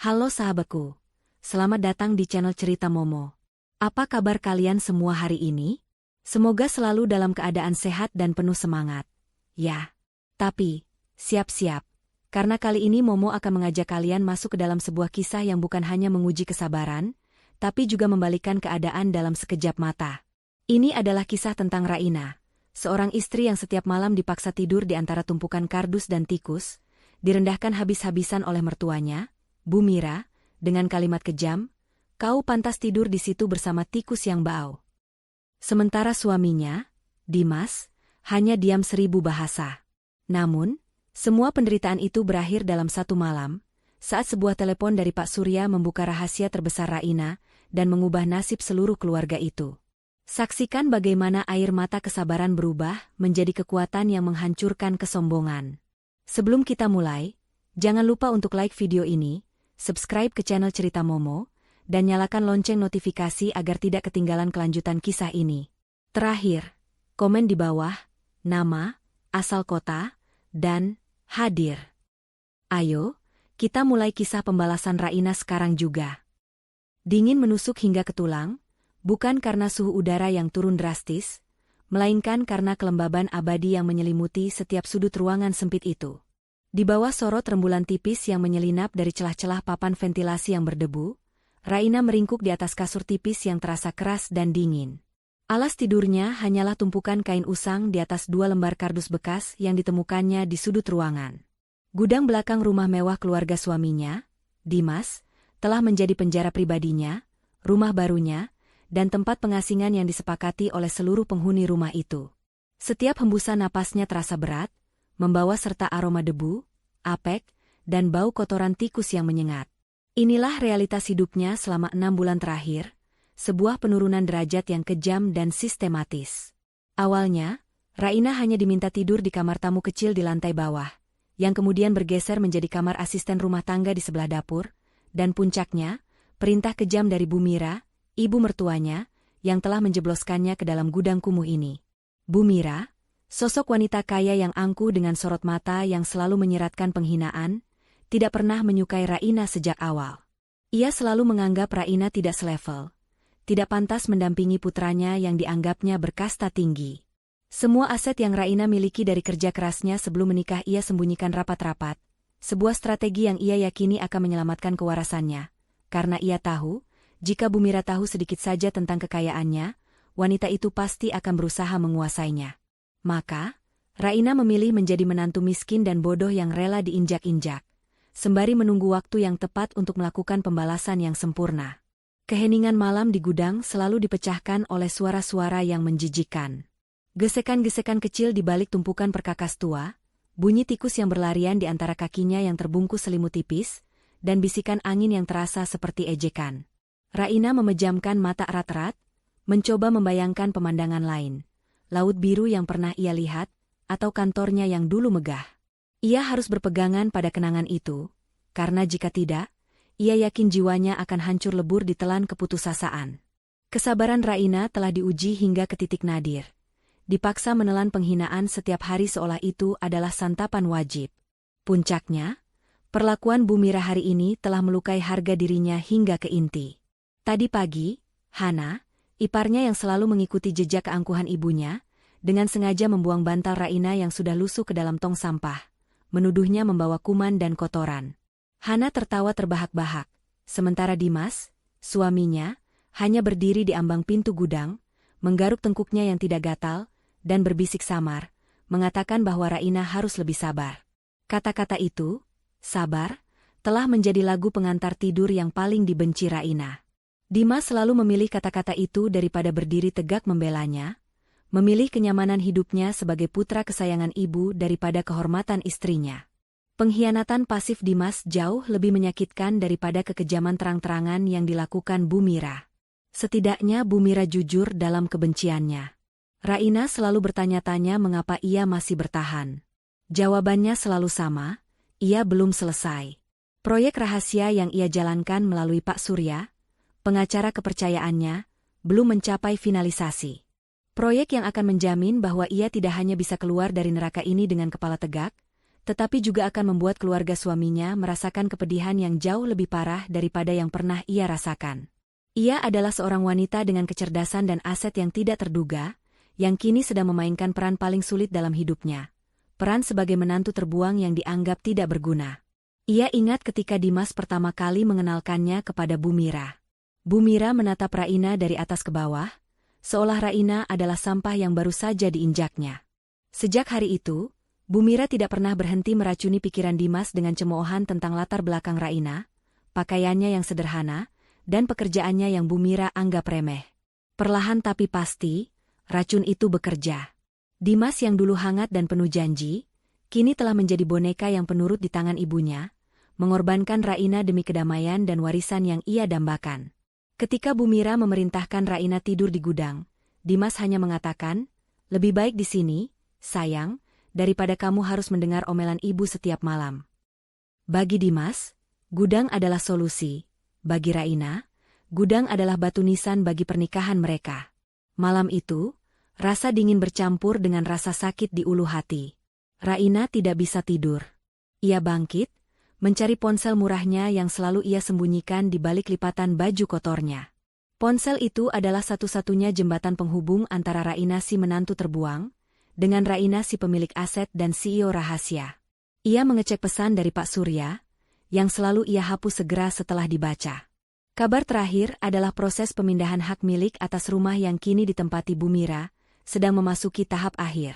Halo sahabatku, selamat datang di channel Cerita Momo. Apa kabar kalian semua hari ini? Semoga selalu dalam keadaan sehat dan penuh semangat. Ya, tapi siap-siap, karena kali ini Momo akan mengajak kalian masuk ke dalam sebuah kisah yang bukan hanya menguji kesabaran, tapi juga membalikkan keadaan dalam sekejap mata. Ini adalah kisah tentang Raina, seorang istri yang setiap malam dipaksa tidur di antara tumpukan kardus dan tikus, direndahkan habis-habisan oleh mertuanya, Bu Mira, dengan kalimat kejam, "Kau pantas tidur di situ bersama tikus yang bau." Sementara suaminya, Dimas, hanya diam 1000 bahasa. Namun, semua penderitaan itu berakhir dalam satu malam, saat sebuah telepon dari Pak Surya membuka rahasia terbesar Raina dan mengubah nasib seluruh keluarga itu. Saksikan bagaimana air mata kesabaran berubah menjadi kekuatan yang menghancurkan kesombongan. Sebelum kita mulai, jangan lupa untuk like video ini, subscribe ke channel Cerita Momo, dan nyalakan lonceng notifikasi agar tidak ketinggalan kelanjutan kisah ini. Terakhir, komen di bawah, nama, asal kota, dan hadir. Ayo, kita mulai kisah pembalasan Raina sekarang juga. Dingin menusuk hingga ke tulang, bukan karena suhu udara yang turun drastis, melainkan karena kelembaban abadi yang menyelimuti setiap sudut ruangan sempit itu. Di bawah sorot rembulan tipis yang menyelinap dari celah-celah papan ventilasi yang berdebu, Raina meringkuk di atas kasur tipis yang terasa keras dan dingin. Alas tidurnya hanyalah tumpukan kain usang di atas 2 lembar kardus bekas yang ditemukannya di sudut ruangan. Gudang belakang rumah mewah keluarga suaminya, Dimas, telah menjadi penjara pribadinya, rumah barunya, dan tempat pengasingan yang disepakati oleh seluruh penghuni rumah itu. Setiap hembusan napasnya terasa berat, membawa serta aroma debu, apek, dan bau kotoran tikus yang menyengat. Inilah realitas hidupnya selama 6 bulan terakhir, sebuah penurunan derajat yang kejam dan sistematis. Awalnya, Raina hanya diminta tidur di kamar tamu kecil di lantai bawah, yang kemudian bergeser menjadi kamar asisten rumah tangga di sebelah dapur, dan puncaknya, perintah kejam dari Bu Mira, ibu mertuanya, yang telah menjebloskannya ke dalam gudang kumuh ini. Bu Mira, sosok wanita kaya yang angkuh dengan sorot mata yang selalu menyiratkan penghinaan, tidak pernah menyukai Raina sejak awal. Ia selalu menganggap Raina tidak selevel, tidak pantas mendampingi putranya yang dianggapnya berkasta tinggi. Semua aset yang Raina miliki dari kerja kerasnya sebelum menikah ia sembunyikan rapat-rapat, sebuah strategi yang ia yakini akan menyelamatkan kewarasannya, karena ia tahu, jika Bu Mira tahu sedikit saja tentang kekayaannya, wanita itu pasti akan berusaha menguasainya. Maka, Raina memilih menjadi menantu miskin dan bodoh yang rela diinjak-injak, sembari menunggu waktu yang tepat untuk melakukan pembalasan yang sempurna. Keheningan malam di gudang selalu dipecahkan oleh suara-suara yang menjijikkan. Gesekan-gesekan kecil di balik tumpukan perkakas tua, bunyi tikus yang berlarian di antara kakinya yang terbungkus selimut tipis, dan bisikan angin yang terasa seperti ejekan. Raina memejamkan mata erat-erat, mencoba membayangkan pemandangan lain. Laut biru yang pernah ia lihat, atau kantornya yang dulu megah. Ia harus berpegangan pada kenangan itu, karena jika tidak, ia yakin jiwanya akan hancur lebur ditelan keputusasaan. Kesabaran Raina telah diuji hingga ke titik nadir. Dipaksa menelan penghinaan setiap hari seolah itu adalah santapan wajib. Puncaknya, perlakuan Bu Mira hari ini telah melukai harga dirinya hingga ke inti. Tadi pagi, Hana, iparnya yang selalu mengikuti jejak keangkuhan ibunya, dengan sengaja membuang bantal Raina yang sudah lusuh ke dalam tong sampah, menuduhnya membawa kuman dan kotoran. Hana tertawa terbahak-bahak, sementara Dimas, suaminya, hanya berdiri di ambang pintu gudang, menggaruk tengkuknya yang tidak gatal, dan berbisik samar, mengatakan bahwa Raina harus lebih sabar. Kata-kata itu, sabar, telah menjadi lagu pengantar tidur yang paling dibenci Raina. Dimas selalu memilih kata-kata itu daripada berdiri tegak membelanya, memilih kenyamanan hidupnya sebagai putra kesayangan ibu daripada kehormatan istrinya. Pengkhianatan pasif Dimas jauh lebih menyakitkan daripada kekejaman terang-terangan yang dilakukan Bu Mira. Setidaknya Bu Mira jujur dalam kebenciannya. Raina selalu bertanya-tanya mengapa ia masih bertahan. Jawabannya selalu sama, ia belum selesai. Proyek rahasia yang ia jalankan melalui Pak Surya, pengacara kepercayaannya, belum mencapai finalisasi. Proyek yang akan menjamin bahwa ia tidak hanya bisa keluar dari neraka ini dengan kepala tegak, tetapi juga akan membuat keluarga suaminya merasakan kepedihan yang jauh lebih parah daripada yang pernah ia rasakan. Ia adalah seorang wanita dengan kecerdasan dan aset yang tidak terduga, yang kini sedang memainkan peran paling sulit dalam hidupnya. Peran sebagai menantu terbuang yang dianggap tidak berguna. Ia ingat ketika Dimas pertama kali mengenalkannya kepada Bu Mira. Bu Mira menatap Raina dari atas ke bawah, seolah Raina adalah sampah yang baru saja diinjaknya. Sejak hari itu, Bu Mira tidak pernah berhenti meracuni pikiran Dimas dengan cemoohan tentang latar belakang Raina, pakaiannya yang sederhana, dan pekerjaannya yang Bu Mira anggap remeh. Perlahan tapi pasti, racun itu bekerja. Dimas yang dulu hangat dan penuh janji, kini telah menjadi boneka yang penurut di tangan ibunya, mengorbankan Raina demi kedamaian dan warisan yang ia dambakan. Ketika Bu Mira memerintahkan Raina tidur di gudang, Dimas hanya mengatakan, "Lebih baik di sini, sayang, daripada kamu harus mendengar omelan ibu setiap malam." Bagi Dimas, gudang adalah solusi. Bagi Raina, gudang adalah batu nisan bagi pernikahan mereka. Malam itu, rasa dingin bercampur dengan rasa sakit di ulu hati. Raina tidak bisa tidur. Ia bangkit, mencari ponsel murahnya yang selalu ia sembunyikan di balik lipatan baju kotornya. Ponsel itu adalah satu-satunya jembatan penghubung antara Raina si menantu terbuang, dengan Raina si pemilik aset dan CEO rahasia. Ia mengecek pesan dari Pak Surya, yang selalu ia hapus segera setelah dibaca. Kabar terakhir adalah proses pemindahan hak milik atas rumah yang kini ditempati Bu Mira, sedang memasuki tahap akhir.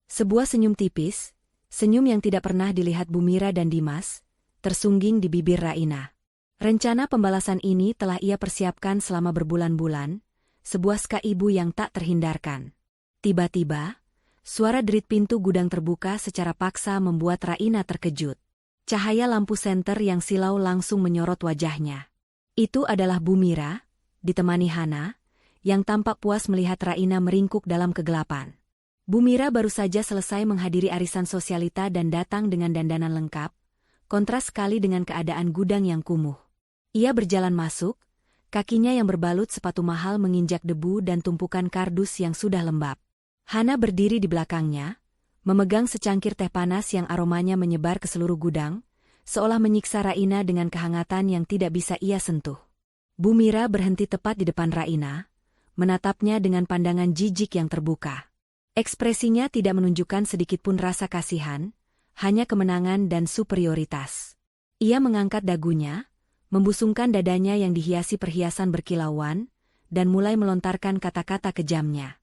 Sebuah senyum tipis, senyum yang tidak pernah dilihat Bu Mira dan Dimas, tersungging di bibir Raina. Rencana pembalasan ini telah ia persiapkan selama berbulan-bulan, sebuah ska ibu yang tak terhindarkan. Tiba-tiba, suara derit pintu gudang terbuka secara paksa membuat Raina terkejut. Cahaya lampu senter yang silau langsung menyorot wajahnya. Itu adalah Bu Mira, ditemani Hana, yang tampak puas melihat Raina meringkuk dalam kegelapan. Bu Mira baru saja selesai menghadiri arisan sosialita dan datang dengan dandanan lengkap, kontras sekali dengan keadaan gudang yang kumuh. Ia berjalan masuk, kakinya yang berbalut sepatu mahal menginjak debu dan tumpukan kardus yang sudah lembab. Hana berdiri di belakangnya, memegang secangkir teh panas yang aromanya menyebar ke seluruh gudang, seolah menyiksa Raina dengan kehangatan yang tidak bisa ia sentuh. Bu Mira berhenti tepat di depan Raina, menatapnya dengan pandangan jijik yang terbuka. Ekspresinya tidak menunjukkan sedikitpun rasa kasihan, hanya kemenangan dan superioritas. Ia mengangkat dagunya, membusungkan dadanya yang dihiasi perhiasan berkilauan, dan mulai melontarkan kata-kata kejamnya.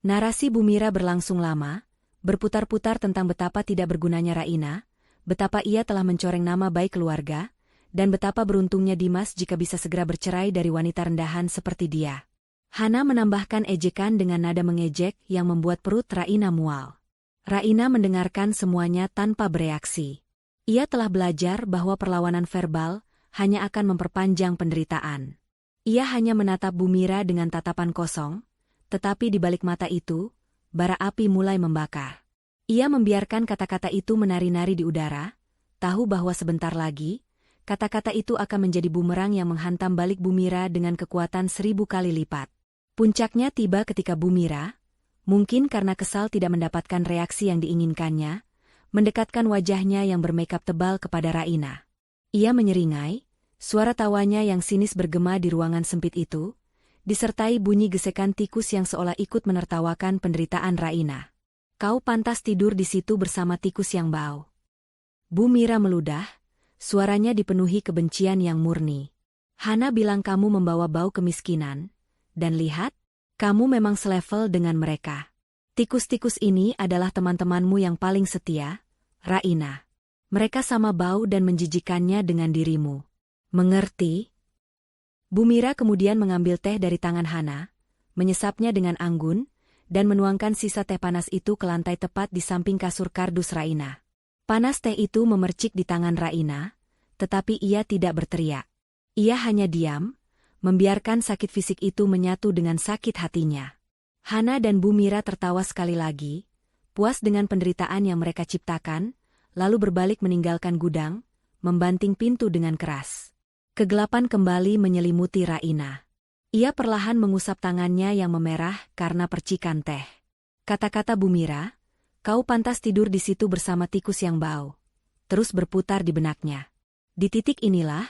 Narasi Bu Mira berlangsung lama, berputar-putar tentang betapa tidak bergunanya Raina, betapa ia telah mencoreng nama baik keluarga, dan betapa beruntungnya Dimas jika bisa segera bercerai dari wanita rendahan seperti dia. Hana menambahkan ejekan dengan nada mengejek yang membuat perut Raina mual. Raina mendengarkan semuanya tanpa bereaksi. Ia telah belajar bahwa perlawanan verbal hanya akan memperpanjang penderitaan. Ia hanya menatap Bu Mira dengan tatapan kosong, tetapi di balik mata itu, bara api mulai membakar. Ia membiarkan kata-kata itu menari-nari di udara, tahu bahwa sebentar lagi, kata-kata itu akan menjadi bumerang yang menghantam balik Bu Mira dengan kekuatan 1000 kali lipat. Puncaknya tiba ketika Bu Mira, mungkin karena kesal tidak mendapatkan reaksi yang diinginkannya, mendekatkan wajahnya yang bermakeup tebal kepada Raina. Ia menyeringai, suara tawanya yang sinis bergema di ruangan sempit itu, disertai bunyi gesekan tikus yang seolah ikut menertawakan penderitaan Raina. "Kau pantas tidur di situ bersama tikus yang bau." Bu Mira meludah, suaranya dipenuhi kebencian yang murni. "Hana bilang kamu membawa bau kemiskinan, dan lihat, kamu memang selevel dengan mereka. Tikus-tikus ini adalah teman-temanmu yang paling setia, Raina. Mereka sama bau dan menjijikannya dengan dirimu. Mengerti?" Bu Mira kemudian mengambil teh dari tangan Hana, menyesapnya dengan anggun, dan menuangkan sisa teh panas itu ke lantai tepat di samping kasur kardus Raina. Panas teh itu memercik di tangan Raina, tetapi ia tidak berteriak. Ia hanya diam, membiarkan sakit fisik itu menyatu dengan sakit hatinya. Hana dan Bu Mira tertawa sekali lagi, puas dengan penderitaan yang mereka ciptakan, lalu berbalik meninggalkan gudang, membanting pintu dengan keras. Kegelapan kembali menyelimuti Raina. Ia perlahan mengusap tangannya yang memerah karena percikan teh. Kata-kata Bu Mira, "Kau pantas tidur di situ bersama tikus yang bau." terus berputar di benaknya. Di titik inilah,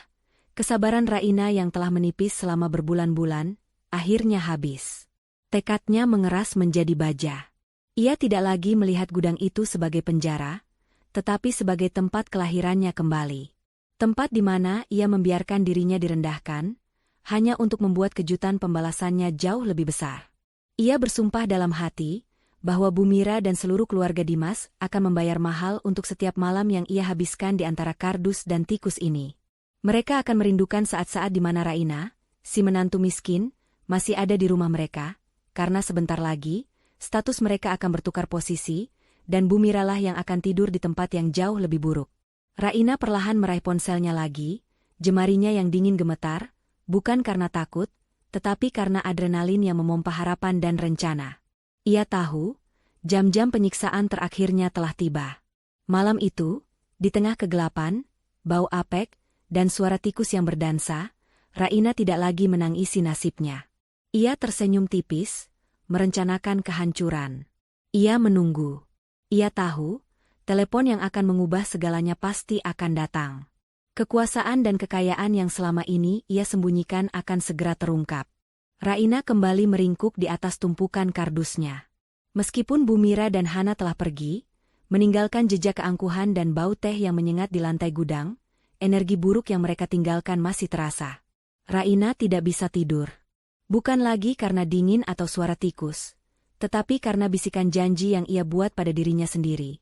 kesabaran Raina yang telah menipis selama berbulan-bulan, akhirnya habis. Tekadnya mengeras menjadi baja. Ia tidak lagi melihat gudang itu sebagai penjara, tetapi sebagai tempat kelahirannya kembali. Tempat di mana ia membiarkan dirinya direndahkan, hanya untuk membuat kejutan pembalasannya jauh lebih besar. Ia bersumpah dalam hati, bahwa Bu Mira dan seluruh keluarga Dimas akan membayar mahal untuk setiap malam yang ia habiskan di antara kardus dan tikus ini. Mereka akan merindukan saat-saat di mana Raina, si menantu miskin, masih ada di rumah mereka, karena sebentar lagi, status mereka akan bertukar posisi, dan Bu Mira lah yang akan tidur di tempat yang jauh lebih buruk. Raina perlahan meraih ponselnya lagi, jemarinya yang dingin gemetar, bukan karena takut, tetapi karena adrenalin yang memompa harapan dan rencana. Ia tahu, jam-jam penyiksaan terakhirnya telah tiba. Malam itu, di tengah kegelapan, bau apek, dan suara tikus yang berdansa, Raina tidak lagi menangisi nasibnya. Ia tersenyum tipis, merencanakan kehancuran. Ia menunggu. Ia tahu, telepon yang akan mengubah segalanya pasti akan datang. Kekuasaan dan kekayaan yang selama ini ia sembunyikan akan segera terungkap. Raina kembali meringkuk di atas tumpukan kardusnya. Meskipun Bu Mira dan Hana telah pergi, meninggalkan jejak keangkuhan dan bau teh yang menyengat di lantai gudang, energi buruk yang mereka tinggalkan masih terasa. Raina tidak bisa tidur. Bukan lagi karena dingin atau suara tikus, tetapi karena bisikan janji yang ia buat pada dirinya sendiri.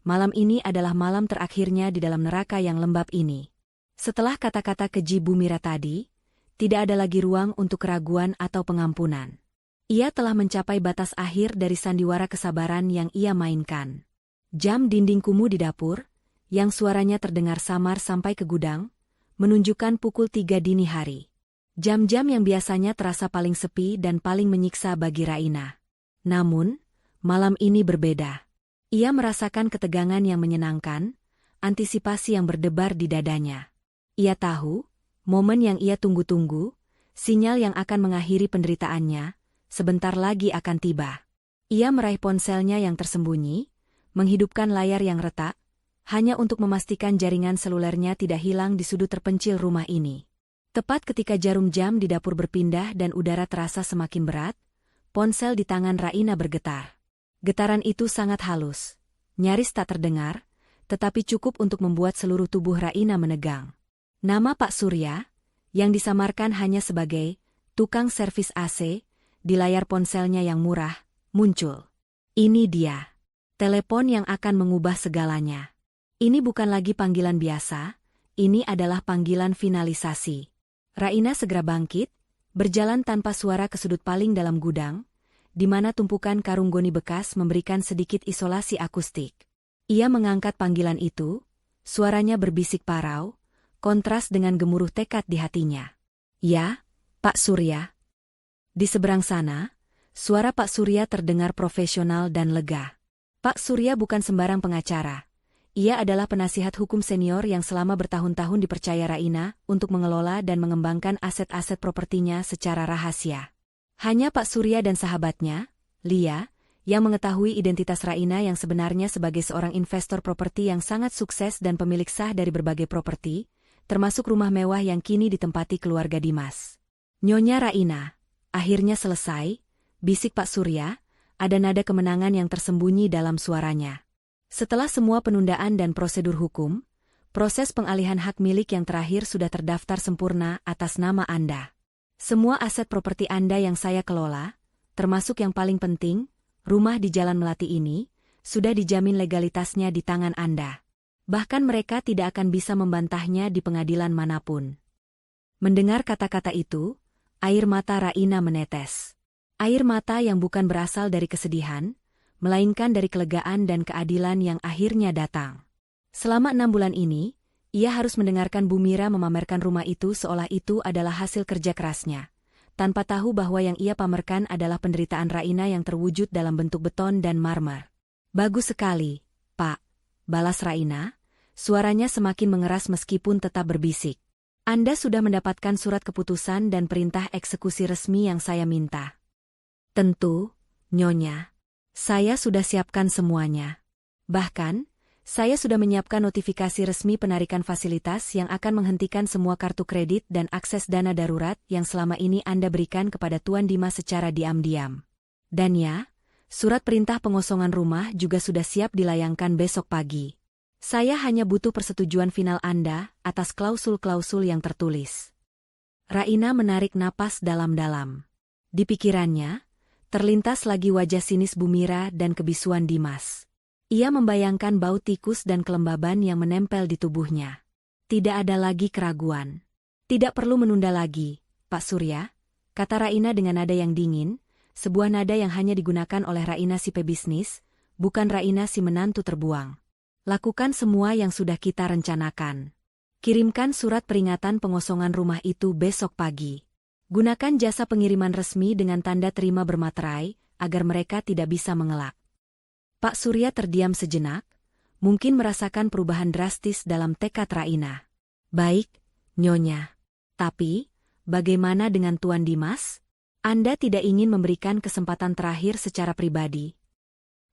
Malam ini adalah malam terakhirnya di dalam neraka yang lembab ini. Setelah kata-kata keji Bu Mira tadi, tidak ada lagi ruang untuk keraguan atau pengampunan. Ia telah mencapai batas akhir dari sandiwara kesabaran yang ia mainkan. Jam dinding kumuh di dapur, yang suaranya terdengar samar sampai ke gudang, menunjukkan pukul 3 dini hari. Jam-jam yang biasanya terasa paling sepi dan paling menyiksa bagi Raina. Namun, malam ini berbeda. Ia merasakan ketegangan yang menyenangkan, antisipasi yang berdebar di dadanya. Ia tahu, momen yang ia tunggu-tunggu, sinyal yang akan mengakhiri penderitaannya, sebentar lagi akan tiba. Ia meraih ponselnya yang tersembunyi, menghidupkan layar yang retak, hanya untuk memastikan jaringan selulernya tidak hilang di sudut terpencil rumah ini. Tepat ketika jarum jam di dapur berpindah dan udara terasa semakin berat, ponsel di tangan Raina bergetar. Getaran itu sangat halus, nyaris tak terdengar, tetapi cukup untuk membuat seluruh tubuh Raina menegang. Nama Pak Surya, yang disamarkan hanya sebagai tukang servis AC, di layar ponselnya yang murah, muncul. Ini dia. Telepon yang akan mengubah segalanya. Ini bukan lagi panggilan biasa, ini adalah panggilan finalisasi. Raina segera bangkit, berjalan tanpa suara ke sudut paling dalam gudang, di mana tumpukan karung goni bekas memberikan sedikit isolasi akustik. Ia mengangkat panggilan itu, suaranya berbisik parau, kontras dengan gemuruh tekad di hatinya. Ya, Pak Surya. Di seberang sana, suara Pak Surya terdengar profesional dan lega. Pak Surya bukan sembarang pengacara. Ia adalah penasihat hukum senior yang selama bertahun-tahun dipercaya Raina untuk mengelola dan mengembangkan aset-aset propertinya secara rahasia. Hanya Pak Surya dan sahabatnya, Lia, yang mengetahui identitas Raina yang sebenarnya sebagai seorang investor properti yang sangat sukses dan pemilik sah dari berbagai properti, termasuk rumah mewah yang kini ditempati keluarga Dimas. Nyonya Raina, akhirnya selesai, bisik Pak Surya, ada nada kemenangan yang tersembunyi dalam suaranya. Setelah semua penundaan dan prosedur hukum, proses pengalihan hak milik yang terakhir sudah terdaftar sempurna atas nama Anda. Semua aset properti Anda yang saya kelola, termasuk yang paling penting, rumah di Jalan Melati ini, sudah dijamin legalitasnya di tangan Anda. Bahkan mereka tidak akan bisa membantahnya di pengadilan manapun. Mendengar kata-kata itu, air mata Raina menetes. Air mata yang bukan berasal dari kesedihan, melainkan dari kelegaan dan keadilan yang akhirnya datang. Selama 6 bulan ini, ia harus mendengarkan Bu Mira memamerkan rumah itu seolah itu adalah hasil kerja kerasnya, tanpa tahu bahwa yang ia pamerkan adalah penderitaan Raina yang terwujud dalam bentuk beton dan marmer. Bagus sekali, Pak, balas Raina, suaranya semakin mengeras meskipun tetap berbisik. Anda sudah mendapatkan surat keputusan dan perintah eksekusi resmi yang saya minta. Tentu, Nyonya. Saya sudah siapkan semuanya. Bahkan, Saya sudah menyiapkan notifikasi resmi penarikan fasilitas yang akan menghentikan semua kartu kredit dan akses dana darurat yang selama ini Anda berikan kepada Tuan Dimas secara diam-diam. Dan ya, surat perintah pengosongan rumah juga sudah siap dilayangkan besok pagi. Saya hanya butuh persetujuan final Anda atas klausul-klausul yang tertulis. Raina menarik napas dalam-dalam. Di pikirannya, terlintas lagi wajah sinis Bumira dan kebisuan Dimas. Ia membayangkan bau tikus dan kelembaban yang menempel di tubuhnya. Tidak ada lagi keraguan. Tidak perlu menunda lagi, Pak Surya, kata Raina dengan nada yang dingin, sebuah nada yang hanya digunakan oleh Raina si pebisnis, bukan Raina si menantu terbuang. Lakukan semua yang sudah kita rencanakan. Kirimkan surat peringatan pengosongan rumah itu besok pagi. Gunakan jasa pengiriman resmi dengan tanda terima bermaterai, agar mereka tidak bisa mengelak. Pak Surya terdiam sejenak, mungkin merasakan perubahan drastis dalam tekad Raina. Baik, Nyonya. Tapi, bagaimana dengan Tuan Dimas? Anda tidak ingin memberikan kesempatan terakhir secara pribadi.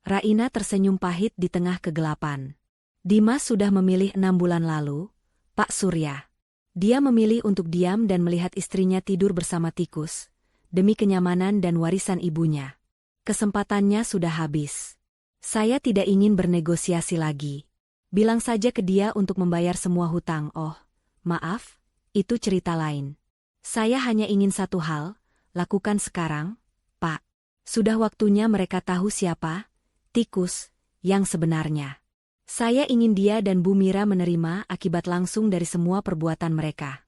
Raina tersenyum pahit di tengah kegelapan. Dimas sudah memilih 6 bulan lalu, Pak Surya. Dia memilih untuk diam dan melihat istrinya tidur bersama tikus, demi kenyamanan dan warisan ibunya. Kesempatannya sudah habis. Saya tidak ingin bernegosiasi lagi. Bilang saja ke dia untuk membayar semua hutang. Oh, maaf, itu cerita lain. Saya hanya ingin satu hal, lakukan sekarang, Pak. Sudah waktunya mereka tahu siapa tikus yang sebenarnya. Saya ingin dia dan Bumira menerima akibat langsung dari semua perbuatan mereka.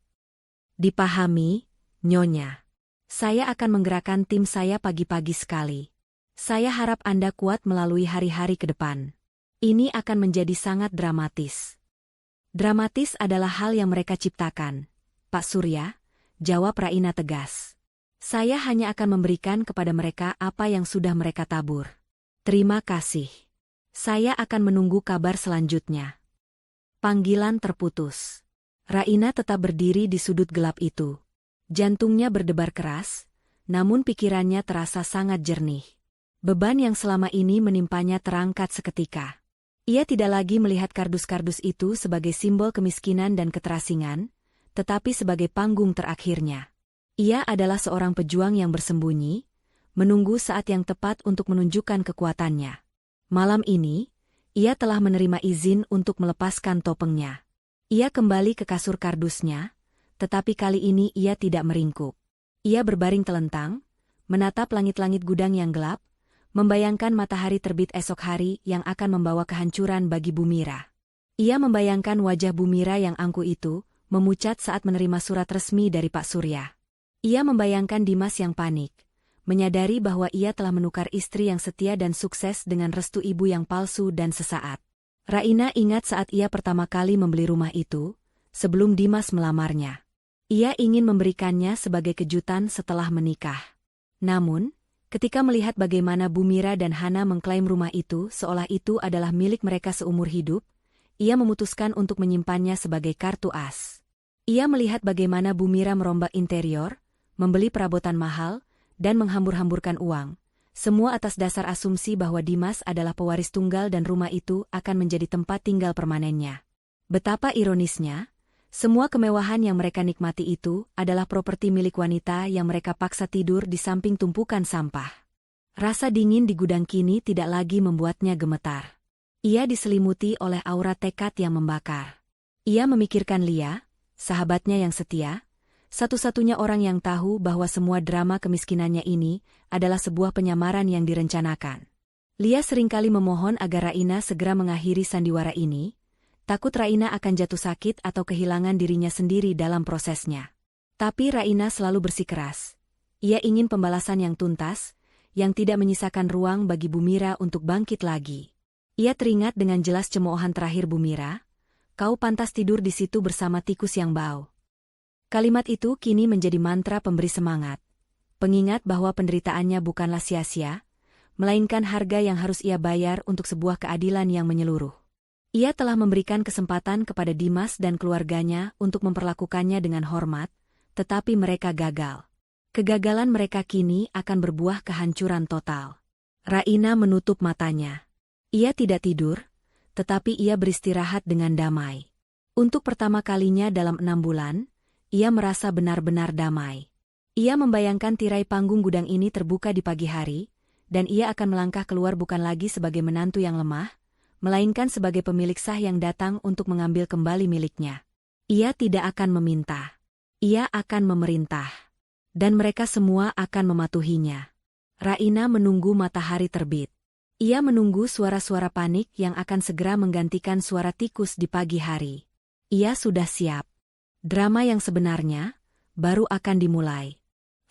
Dipahami, Nyonya. Saya akan menggerakkan tim saya pagi-pagi sekali. Saya harap Anda kuat melalui hari-hari ke depan. Ini akan menjadi sangat dramatis. Dramatis adalah hal yang mereka ciptakan, Pak Surya, jawab Raina tegas. Saya hanya akan memberikan kepada mereka apa yang sudah mereka tabur. Terima kasih. Saya akan menunggu kabar selanjutnya. Panggilan terputus. Raina tetap berdiri di sudut gelap itu. Jantungnya berdebar keras, namun pikirannya terasa sangat jernih. Beban yang selama ini menimpanya terangkat seketika. Ia tidak lagi melihat kardus-kardus itu sebagai simbol kemiskinan dan keterasingan, tetapi sebagai panggung terakhirnya. Ia adalah seorang pejuang yang bersembunyi, menunggu saat yang tepat untuk menunjukkan kekuatannya. Malam ini, ia telah menerima izin untuk melepaskan topengnya. Ia kembali ke kasur kardusnya, tetapi kali ini ia tidak meringkuk. Ia berbaring telentang, menatap langit-langit gudang yang gelap, membayangkan matahari terbit esok hari yang akan membawa kehancuran bagi Bumira. Ia membayangkan wajah Bumira yang angkuh itu, memucat saat menerima surat resmi dari Pak Surya. Ia membayangkan Dimas yang panik, menyadari bahwa ia telah menukar istri yang setia dan sukses dengan restu ibu yang palsu dan sesaat. Raina ingat saat ia pertama kali membeli rumah itu, sebelum Dimas melamarnya. Ia ingin memberikannya sebagai kejutan setelah menikah. Namun, ketika melihat bagaimana Bumira dan Hana mengklaim rumah itu seolah itu adalah milik mereka seumur hidup, ia memutuskan untuk menyimpannya sebagai kartu as. Ia melihat bagaimana Bumira merombak interior, membeli perabotan mahal, dan menghambur-hamburkan uang, semua atas dasar asumsi bahwa Dimas adalah pewaris tunggal dan rumah itu akan menjadi tempat tinggal permanennya. Betapa ironisnya, semua kemewahan yang mereka nikmati itu adalah properti milik wanita yang mereka paksa tidur di samping tumpukan sampah. Rasa dingin di gudang kini tidak lagi membuatnya gemetar. Ia diselimuti oleh aura tekad yang membakar. Ia memikirkan Lia, sahabatnya yang setia, satu-satunya orang yang tahu bahwa semua drama kemiskinannya ini adalah sebuah penyamaran yang direncanakan. Lia seringkali memohon agar Raina segera mengakhiri sandiwara ini, takut Raina akan jatuh sakit atau kehilangan dirinya sendiri dalam prosesnya. Tapi Raina selalu bersikeras. Ia ingin pembalasan yang tuntas, yang tidak menyisakan ruang bagi Bumira untuk bangkit lagi. Ia teringat dengan jelas cemoohan terakhir Bumira, "Kau pantas tidur di situ bersama tikus yang bau." Kalimat itu kini menjadi mantra pemberi semangat, pengingat bahwa penderitaannya bukanlah sia-sia, melainkan harga yang harus ia bayar untuk sebuah keadilan yang menyeluruh. Ia telah memberikan kesempatan kepada Dimas dan keluarganya untuk memperlakukannya dengan hormat, tetapi mereka gagal. Kegagalan mereka kini akan berbuah kehancuran total. Raina menutup matanya. Ia tidak tidur, tetapi ia beristirahat dengan damai. Untuk pertama kalinya dalam 6 bulan, ia merasa benar-benar damai. Ia membayangkan tirai panggung gudang ini terbuka di pagi hari, dan ia akan melangkah keluar bukan lagi sebagai menantu yang lemah, melainkan sebagai pemilik sah yang datang untuk mengambil kembali miliknya. Ia tidak akan meminta. Ia akan memerintah. Dan mereka semua akan mematuhinya. Raina menunggu matahari terbit. Ia menunggu suara-suara panik yang akan segera menggantikan suara tikus di pagi hari. Ia sudah siap. Drama yang sebenarnya baru akan dimulai.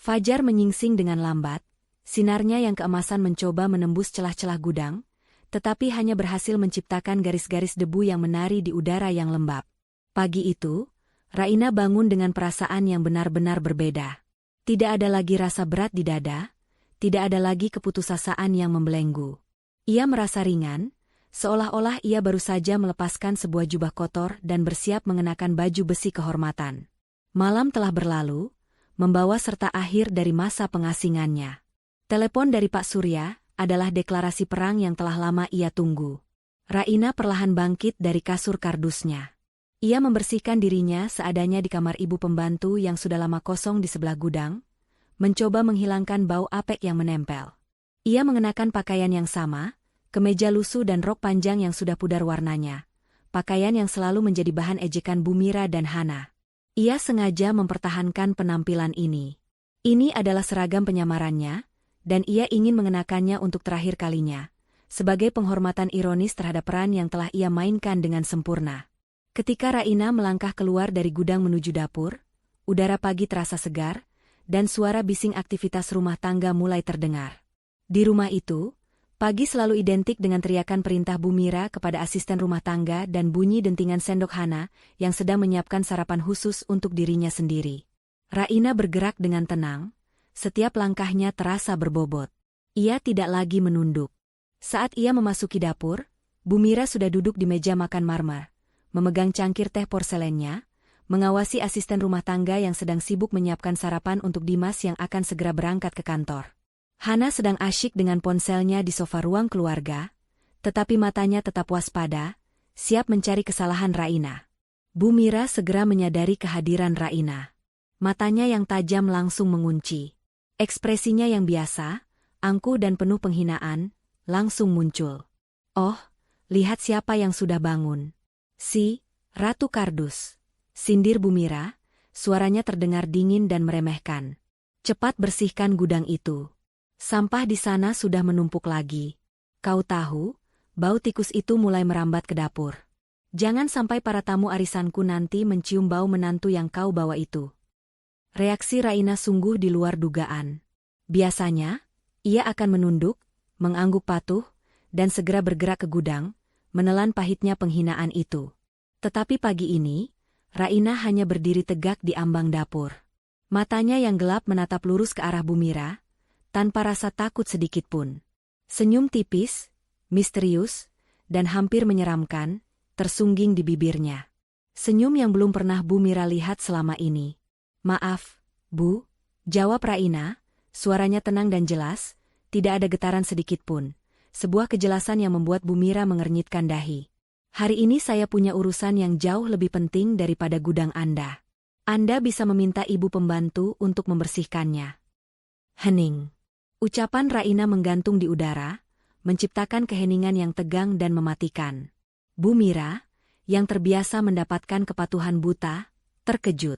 Fajar menyingsing dengan lambat, sinarnya yang keemasan mencoba menembus celah-celah gudang, tetapi hanya berhasil menciptakan garis-garis debu yang menari di udara yang lembab. Pagi itu, Raina bangun dengan perasaan yang benar-benar berbeda. Tidak ada lagi rasa berat di dada, tidak ada lagi keputusasaan yang membelenggu. Ia merasa ringan, seolah-olah ia baru saja melepaskan sebuah jubah kotor dan bersiap mengenakan baju besi kehormatan. Malam telah berlalu, membawa serta akhir dari masa pengasingannya. Telepon dari Pak Surya adalah deklarasi perang yang telah lama ia tunggu. Raina perlahan bangkit dari kasur kardusnya. Ia membersihkan dirinya seadanya di kamar ibu pembantu yang sudah lama kosong di sebelah gudang, mencoba menghilangkan bau apek yang menempel. Ia mengenakan pakaian yang sama, kemeja lusuh dan rok panjang yang sudah pudar warnanya, pakaian yang selalu menjadi bahan ejekan Bu Mira dan Hana. Ia sengaja mempertahankan penampilan ini. Ini adalah seragam penyamarannya, dan ia ingin mengenakannya untuk terakhir kalinya, sebagai penghormatan ironis terhadap peran yang telah ia mainkan dengan sempurna. Ketika Raina melangkah keluar dari gudang menuju dapur, udara pagi terasa segar, dan suara bising aktivitas rumah tangga mulai terdengar. Di rumah itu, pagi selalu identik dengan teriakan perintah Bu Mira kepada asisten rumah tangga dan bunyi dentingan sendok Hana yang sedang menyiapkan sarapan khusus untuk dirinya sendiri. Raina bergerak dengan tenang. Setiap langkahnya terasa berbobot. Ia tidak lagi menunduk. Saat ia memasuki dapur, Bu Mira sudah duduk di meja makan marmer, memegang cangkir teh porselennya, mengawasi asisten rumah tangga yang sedang sibuk menyiapkan sarapan untuk Dimas yang akan segera berangkat ke kantor. Hana sedang asyik dengan ponselnya di sofa ruang keluarga, tetapi matanya tetap waspada, siap mencari kesalahan Raina. Bu Mira segera menyadari kehadiran Raina. Matanya yang tajam langsung mengunci. Ekspresinya yang biasa, angkuh dan penuh penghinaan, langsung muncul. "Oh, lihat siapa yang sudah bangun. Si, Ratu Kardus," sindir Bu Mira, suaranya terdengar dingin dan meremehkan. "Cepat bersihkan gudang itu. Sampah di sana sudah menumpuk lagi. Kau tahu, bau tikus itu mulai merambat ke dapur. Jangan sampai para tamu arisanku nanti mencium bau menantu yang kau bawa itu." Reaksi Raina sungguh di luar dugaan. Biasanya, ia akan menunduk, mengangguk patuh, dan segera bergerak ke gudang, menelan pahitnya penghinaan itu. Tetapi pagi ini, Raina hanya berdiri tegak di ambang dapur. Matanya yang gelap menatap lurus ke arah Bu Mira, tanpa rasa takut sedikitpun. Senyum tipis, misterius, dan hampir menyeramkan, tersungging di bibirnya. Senyum yang belum pernah Bu Mira lihat selama ini. "Maaf, Bu," jawab Raina, suaranya tenang dan jelas, tidak ada getaran sedikitpun. Sebuah kejelasan yang membuat Bu Mira mengernyitkan dahi. "Hari ini saya punya urusan yang jauh lebih penting daripada gudang Anda. Anda bisa meminta ibu pembantu untuk membersihkannya." Hening. Ucapan Raina menggantung di udara, menciptakan keheningan yang tegang dan mematikan. Bu Mira, yang terbiasa mendapatkan kepatuhan buta, terkejut.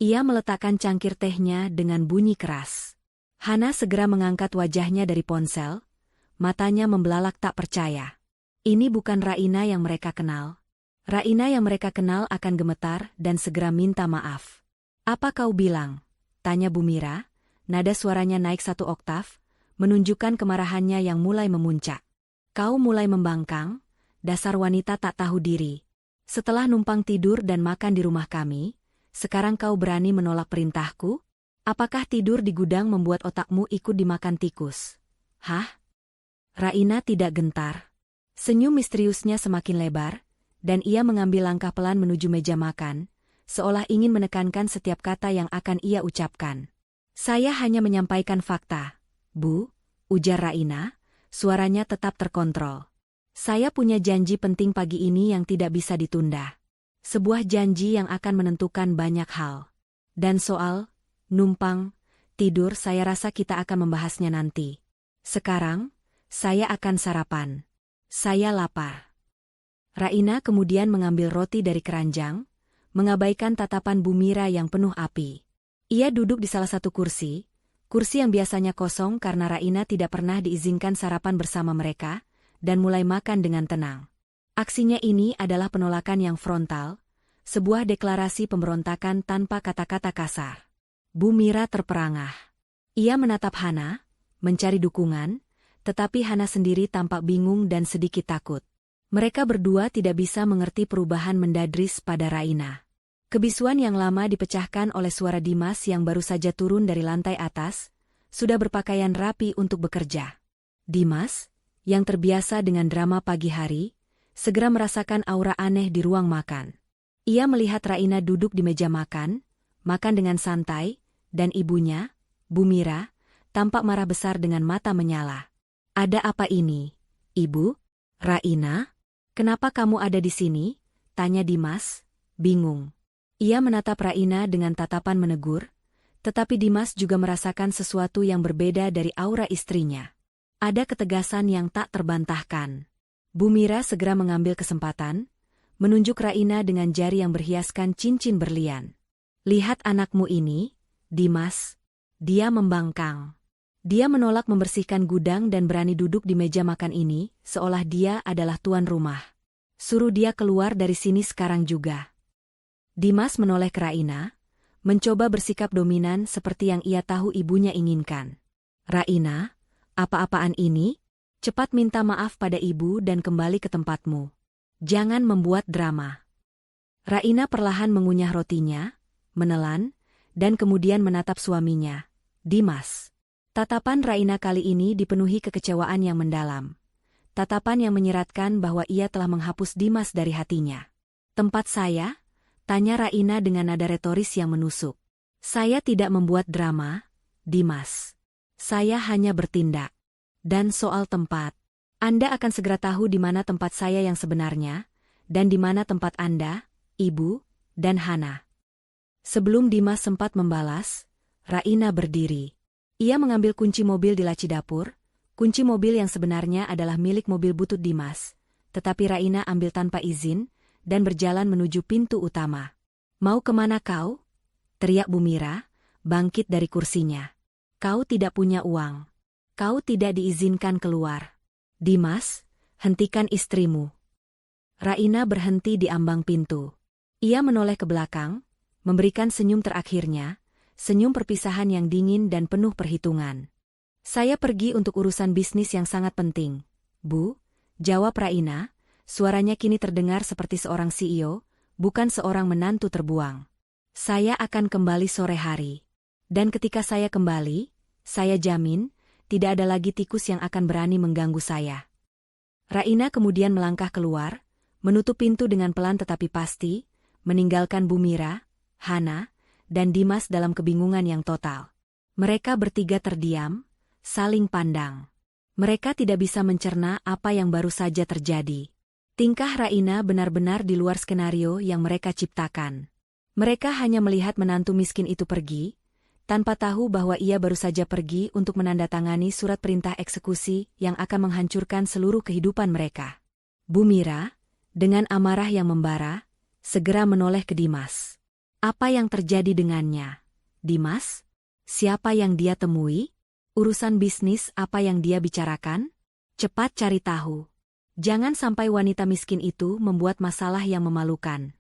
Ia meletakkan cangkir tehnya dengan bunyi keras. Hana segera mengangkat wajahnya dari ponsel, matanya membelalak tak percaya. Ini bukan Raina yang mereka kenal. Raina yang mereka kenal akan gemetar dan segera minta maaf. "Apa kau bilang?" tanya Bu Mira, nada suaranya naik 1 oktav, menunjukkan kemarahannya yang mulai memuncak. "Kau mulai membangkang, dasar wanita tak tahu diri. Setelah numpang tidur dan makan di rumah kami, sekarang kau berani menolak perintahku? Apakah tidur di gudang membuat otakmu ikut dimakan tikus?" "Hah?" Raina tidak gentar. Senyum misteriusnya semakin lebar, dan ia mengambil langkah pelan menuju meja makan, seolah ingin menekankan setiap kata yang akan ia ucapkan. "Saya hanya menyampaikan fakta, Bu," ujar Raina, suaranya tetap terkontrol. Saya punya janji penting pagi ini yang tidak bisa ditunda. Sebuah janji yang akan menentukan banyak hal. Dan soal numpang, tidur saya rasa kita akan membahasnya nanti. Sekarang, saya akan sarapan. Saya lapar. Raina kemudian mengambil roti dari keranjang, mengabaikan tatapan Bu Mira yang penuh api. Ia duduk di salah satu kursi yang biasanya kosong karena Raina tidak pernah diizinkan sarapan bersama mereka, dan mulai makan dengan tenang. Aksinya ini adalah penolakan yang frontal, sebuah deklarasi pemberontakan tanpa kata-kata kasar. Bu Mira terperangah. Ia menatap Hana, mencari dukungan, tetapi Hana sendiri tampak bingung dan sedikit takut. Mereka berdua tidak bisa mengerti perubahan mendadris pada Raina. Kebisuan yang lama dipecahkan oleh suara Dimas yang baru saja turun dari lantai atas, sudah berpakaian rapi untuk bekerja. Dimas, yang terbiasa dengan drama pagi hari, segera merasakan aura aneh di ruang makan. Ia melihat Raina duduk di meja makan dengan santai, dan ibunya, Bu Mira, tampak marah besar dengan mata menyala. "Ada apa ini, Ibu? Raina? Kenapa kamu ada di sini?" tanya Dimas, bingung. Ia menatap Raina dengan tatapan menegur, tetapi Dimas juga merasakan sesuatu yang berbeda dari aura istrinya. Ada ketegasan yang tak terbantahkan. Bu Mira segera mengambil kesempatan, menunjuk Raina dengan jari yang berhiaskan cincin berlian. "Lihat anakmu ini, Dimas." Dia membangkang. Dia menolak membersihkan gudang dan berani duduk di meja makan ini, seolah dia adalah tuan rumah. "Suruh dia keluar dari sini sekarang juga." Dimas menoleh ke Raina, mencoba bersikap dominan seperti yang ia tahu ibunya inginkan. "Raina, apa-apaan ini? Cepat minta maaf pada ibu dan kembali ke tempatmu. Jangan membuat drama." Raina perlahan mengunyah rotinya, menelan, dan kemudian menatap suaminya, Dimas. Tatapan Raina kali ini dipenuhi kekecewaan yang mendalam. Tatapan yang menyeratkan bahwa ia telah menghapus Dimas dari hatinya. "Tempat saya?" tanya Raina dengan nada retoris yang menusuk. "Saya tidak membuat drama, Dimas. Saya hanya bertindak. Dan soal tempat, Anda akan segera tahu di mana tempat saya yang sebenarnya, dan di mana tempat Anda, Ibu, dan Hana." Sebelum Dimas sempat membalas, Raina berdiri. Ia mengambil kunci mobil di laci dapur, kunci mobil yang sebenarnya adalah milik mobil butut Dimas, tetapi Raina ambil tanpa izin, dan berjalan menuju pintu utama. "Mau kemana kau?" teriak Bu Mira, bangkit dari kursinya. "Kau tidak punya uang. Kau tidak diizinkan keluar. Dimas, hentikan istrimu." Raina berhenti di ambang pintu. Ia menoleh ke belakang, memberikan senyum terakhirnya, senyum perpisahan yang dingin dan penuh perhitungan. "Saya pergi untuk urusan bisnis yang sangat penting, Bu," jawab Raina, suaranya kini terdengar seperti seorang CEO, bukan seorang menantu terbuang. "Saya akan kembali sore hari. Dan ketika saya kembali, saya jamin, tidak ada lagi tikus yang akan berani mengganggu saya." Raina kemudian melangkah keluar, menutup pintu dengan pelan tetapi pasti, meninggalkan Bu Mira, Hana, dan Dimas dalam kebingungan yang total. Mereka bertiga terdiam, saling pandang. Mereka tidak bisa mencerna apa yang baru saja terjadi. Tingkah Raina benar-benar di luar skenario yang mereka ciptakan. Mereka hanya melihat menantu miskin itu pergi, tanpa tahu bahwa ia baru saja pergi untuk menandatangani surat perintah eksekusi yang akan menghancurkan seluruh kehidupan mereka. Bu Mira, dengan amarah yang membara, segera menoleh ke Dimas. "Apa yang terjadi dengannya, Dimas? Siapa yang dia temui? Urusan bisnis apa yang dia bicarakan? Cepat cari tahu. Jangan sampai wanita miskin itu membuat masalah yang memalukan."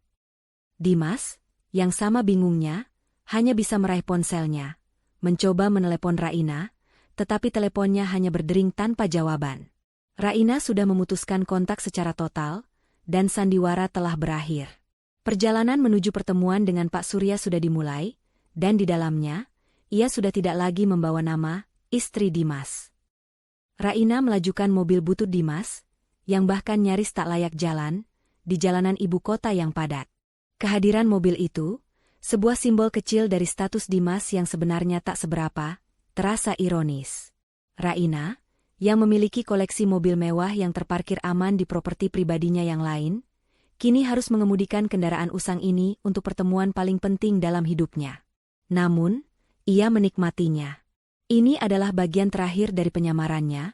Dimas, yang sama bingungnya, hanya bisa meraih ponselnya, mencoba menelepon Raina, tetapi teleponnya hanya berdering tanpa jawaban. Raina sudah memutuskan kontak secara total, dan sandiwara telah berakhir. Perjalanan menuju pertemuan dengan Pak Surya sudah dimulai, dan di dalamnya, ia sudah tidak lagi membawa nama istri Dimas. Raina melajukan mobil butut Dimas, yang bahkan nyaris tak layak jalan, di jalanan ibu kota yang padat. Kehadiran mobil itu, sebuah simbol kecil dari status Dimas yang sebenarnya tak seberapa, terasa ironis. Raina, yang memiliki koleksi mobil mewah yang terparkir aman di properti pribadinya yang lain, kini harus mengemudikan kendaraan usang ini untuk pertemuan paling penting dalam hidupnya. Namun, ia menikmatinya. Ini adalah bagian terakhir dari penyamarannya,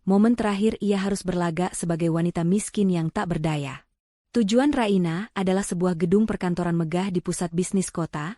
momen terakhir ia harus berlagak sebagai wanita miskin yang tak berdaya. Tujuan Raina adalah sebuah gedung perkantoran megah di pusat bisnis kota,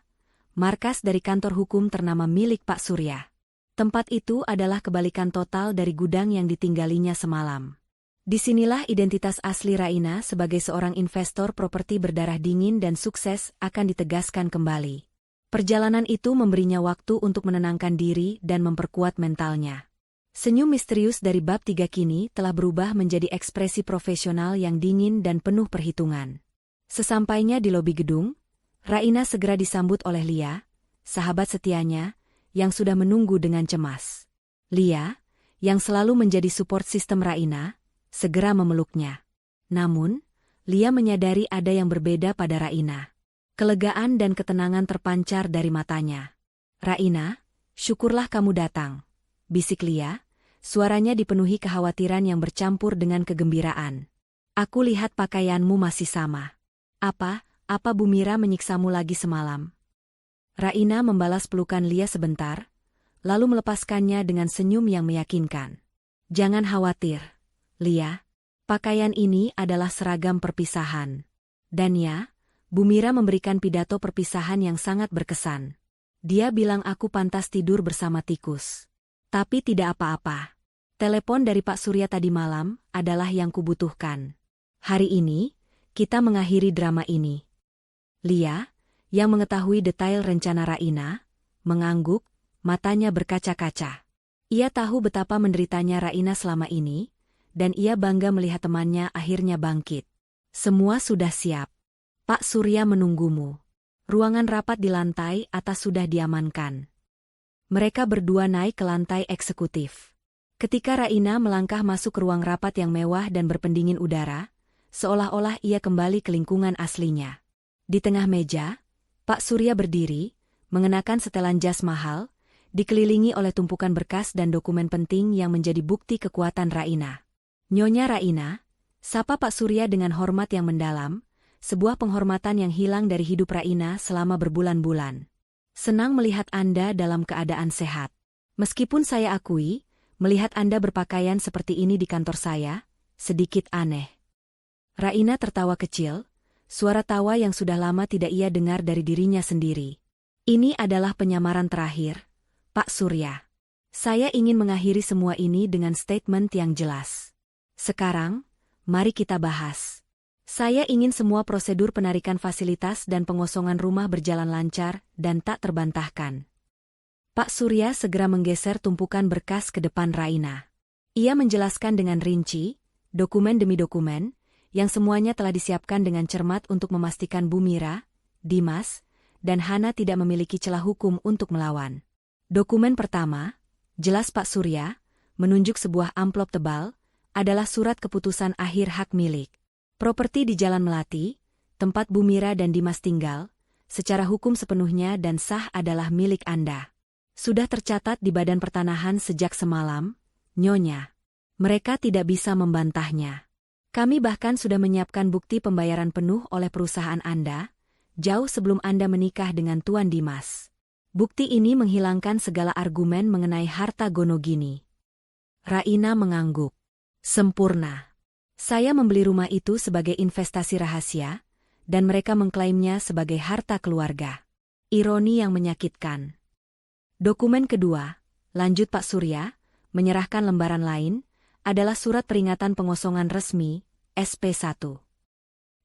markas dari kantor hukum ternama milik Pak Surya. Tempat itu adalah kebalikan total dari gudang yang ditinggalinya semalam. Disinilah identitas asli Raina sebagai seorang investor properti berdarah dingin dan sukses akan ditegaskan kembali. Perjalanan itu memberinya waktu untuk menenangkan diri dan memperkuat mentalnya. Senyum misterius dari bab 3 kini telah berubah menjadi ekspresi profesional yang dingin dan penuh perhitungan. Sesampainya di lobi gedung, Raina segera disambut oleh Lia, sahabat setianya, yang sudah menunggu dengan cemas. Lia, yang selalu menjadi support sistem Raina, segera memeluknya. Namun, Lia menyadari ada yang berbeda pada Raina. Kelegaan dan ketenangan terpancar dari matanya. "Raina, syukurlah kamu datang," bisik Lia, suaranya dipenuhi kekhawatiran yang bercampur dengan kegembiraan. "Aku lihat pakaianmu masih sama. Apa Bu Mira menyiksamu lagi semalam?" Raina membalas pelukan Lia sebentar, lalu melepaskannya dengan senyum yang meyakinkan. "Jangan khawatir, Lia. Pakaian ini adalah seragam perpisahan. Dan ya, Bu Mira memberikan pidato perpisahan yang sangat berkesan. Dia bilang aku pantas tidur bersama tikus. Tapi tidak apa-apa. Telepon dari Pak Surya tadi malam adalah yang kubutuhkan. Hari ini, kita mengakhiri drama ini." Lia, yang mengetahui detail rencana Raina, mengangguk, matanya berkaca-kaca. Ia tahu betapa menderitanya Raina selama ini, dan ia bangga melihat temannya akhirnya bangkit. "Semua sudah siap. Pak Surya menunggumu. Ruangan rapat di lantai atas sudah diamankan." Mereka berdua naik ke lantai eksekutif. Ketika Raina melangkah masuk ke ruang rapat yang mewah dan berpendingin udara, seolah-olah ia kembali ke lingkungan aslinya. Di tengah meja, Pak Surya berdiri, mengenakan setelan jas mahal, dikelilingi oleh tumpukan berkas dan dokumen penting yang menjadi bukti kekuatan Raina. "Nyonya Raina," sapa Pak Surya dengan hormat yang mendalam, sebuah penghormatan yang hilang dari hidup Raina selama berbulan-bulan. "Senang melihat Anda dalam keadaan sehat. Meskipun saya akui, melihat Anda berpakaian seperti ini di kantor saya, sedikit aneh." Raina tertawa kecil, suara tawa yang sudah lama tidak ia dengar dari dirinya sendiri. "Ini adalah penyamaran terakhir, Pak Surya. Saya ingin mengakhiri semua ini dengan statement yang jelas. Sekarang, mari kita bahas. Saya ingin semua prosedur penarikan fasilitas dan pengosongan rumah berjalan lancar dan tak terbantahkan." Pak Surya segera menggeser tumpukan berkas ke depan Raina. Ia menjelaskan dengan rinci, dokumen demi dokumen, yang semuanya telah disiapkan dengan cermat untuk memastikan Bu Mira, Dimas, dan Hana tidak memiliki celah hukum untuk melawan. Dokumen pertama, jelas Pak Surya, menunjuk sebuah amplop tebal, adalah surat keputusan akhir hak milik. Properti di Jalan Melati, tempat Bu Mira dan Dimas tinggal, secara hukum sepenuhnya dan sah adalah milik Anda. Sudah tercatat di Badan Pertanahan sejak semalam, Nyonya. Mereka tidak bisa membantahnya. Kami bahkan sudah menyiapkan bukti pembayaran penuh oleh perusahaan Anda, jauh sebelum Anda menikah dengan Tuan Dimas. Bukti ini menghilangkan segala argumen mengenai harta Gonogini. Raina mengangguk. "Sempurna. Saya membeli rumah itu sebagai investasi rahasia, dan mereka mengklaimnya sebagai harta keluarga." Ironi yang menyakitkan. Dokumen kedua, lanjut Pak Surya, menyerahkan lembaran lain, adalah surat peringatan pengosongan resmi, SP1.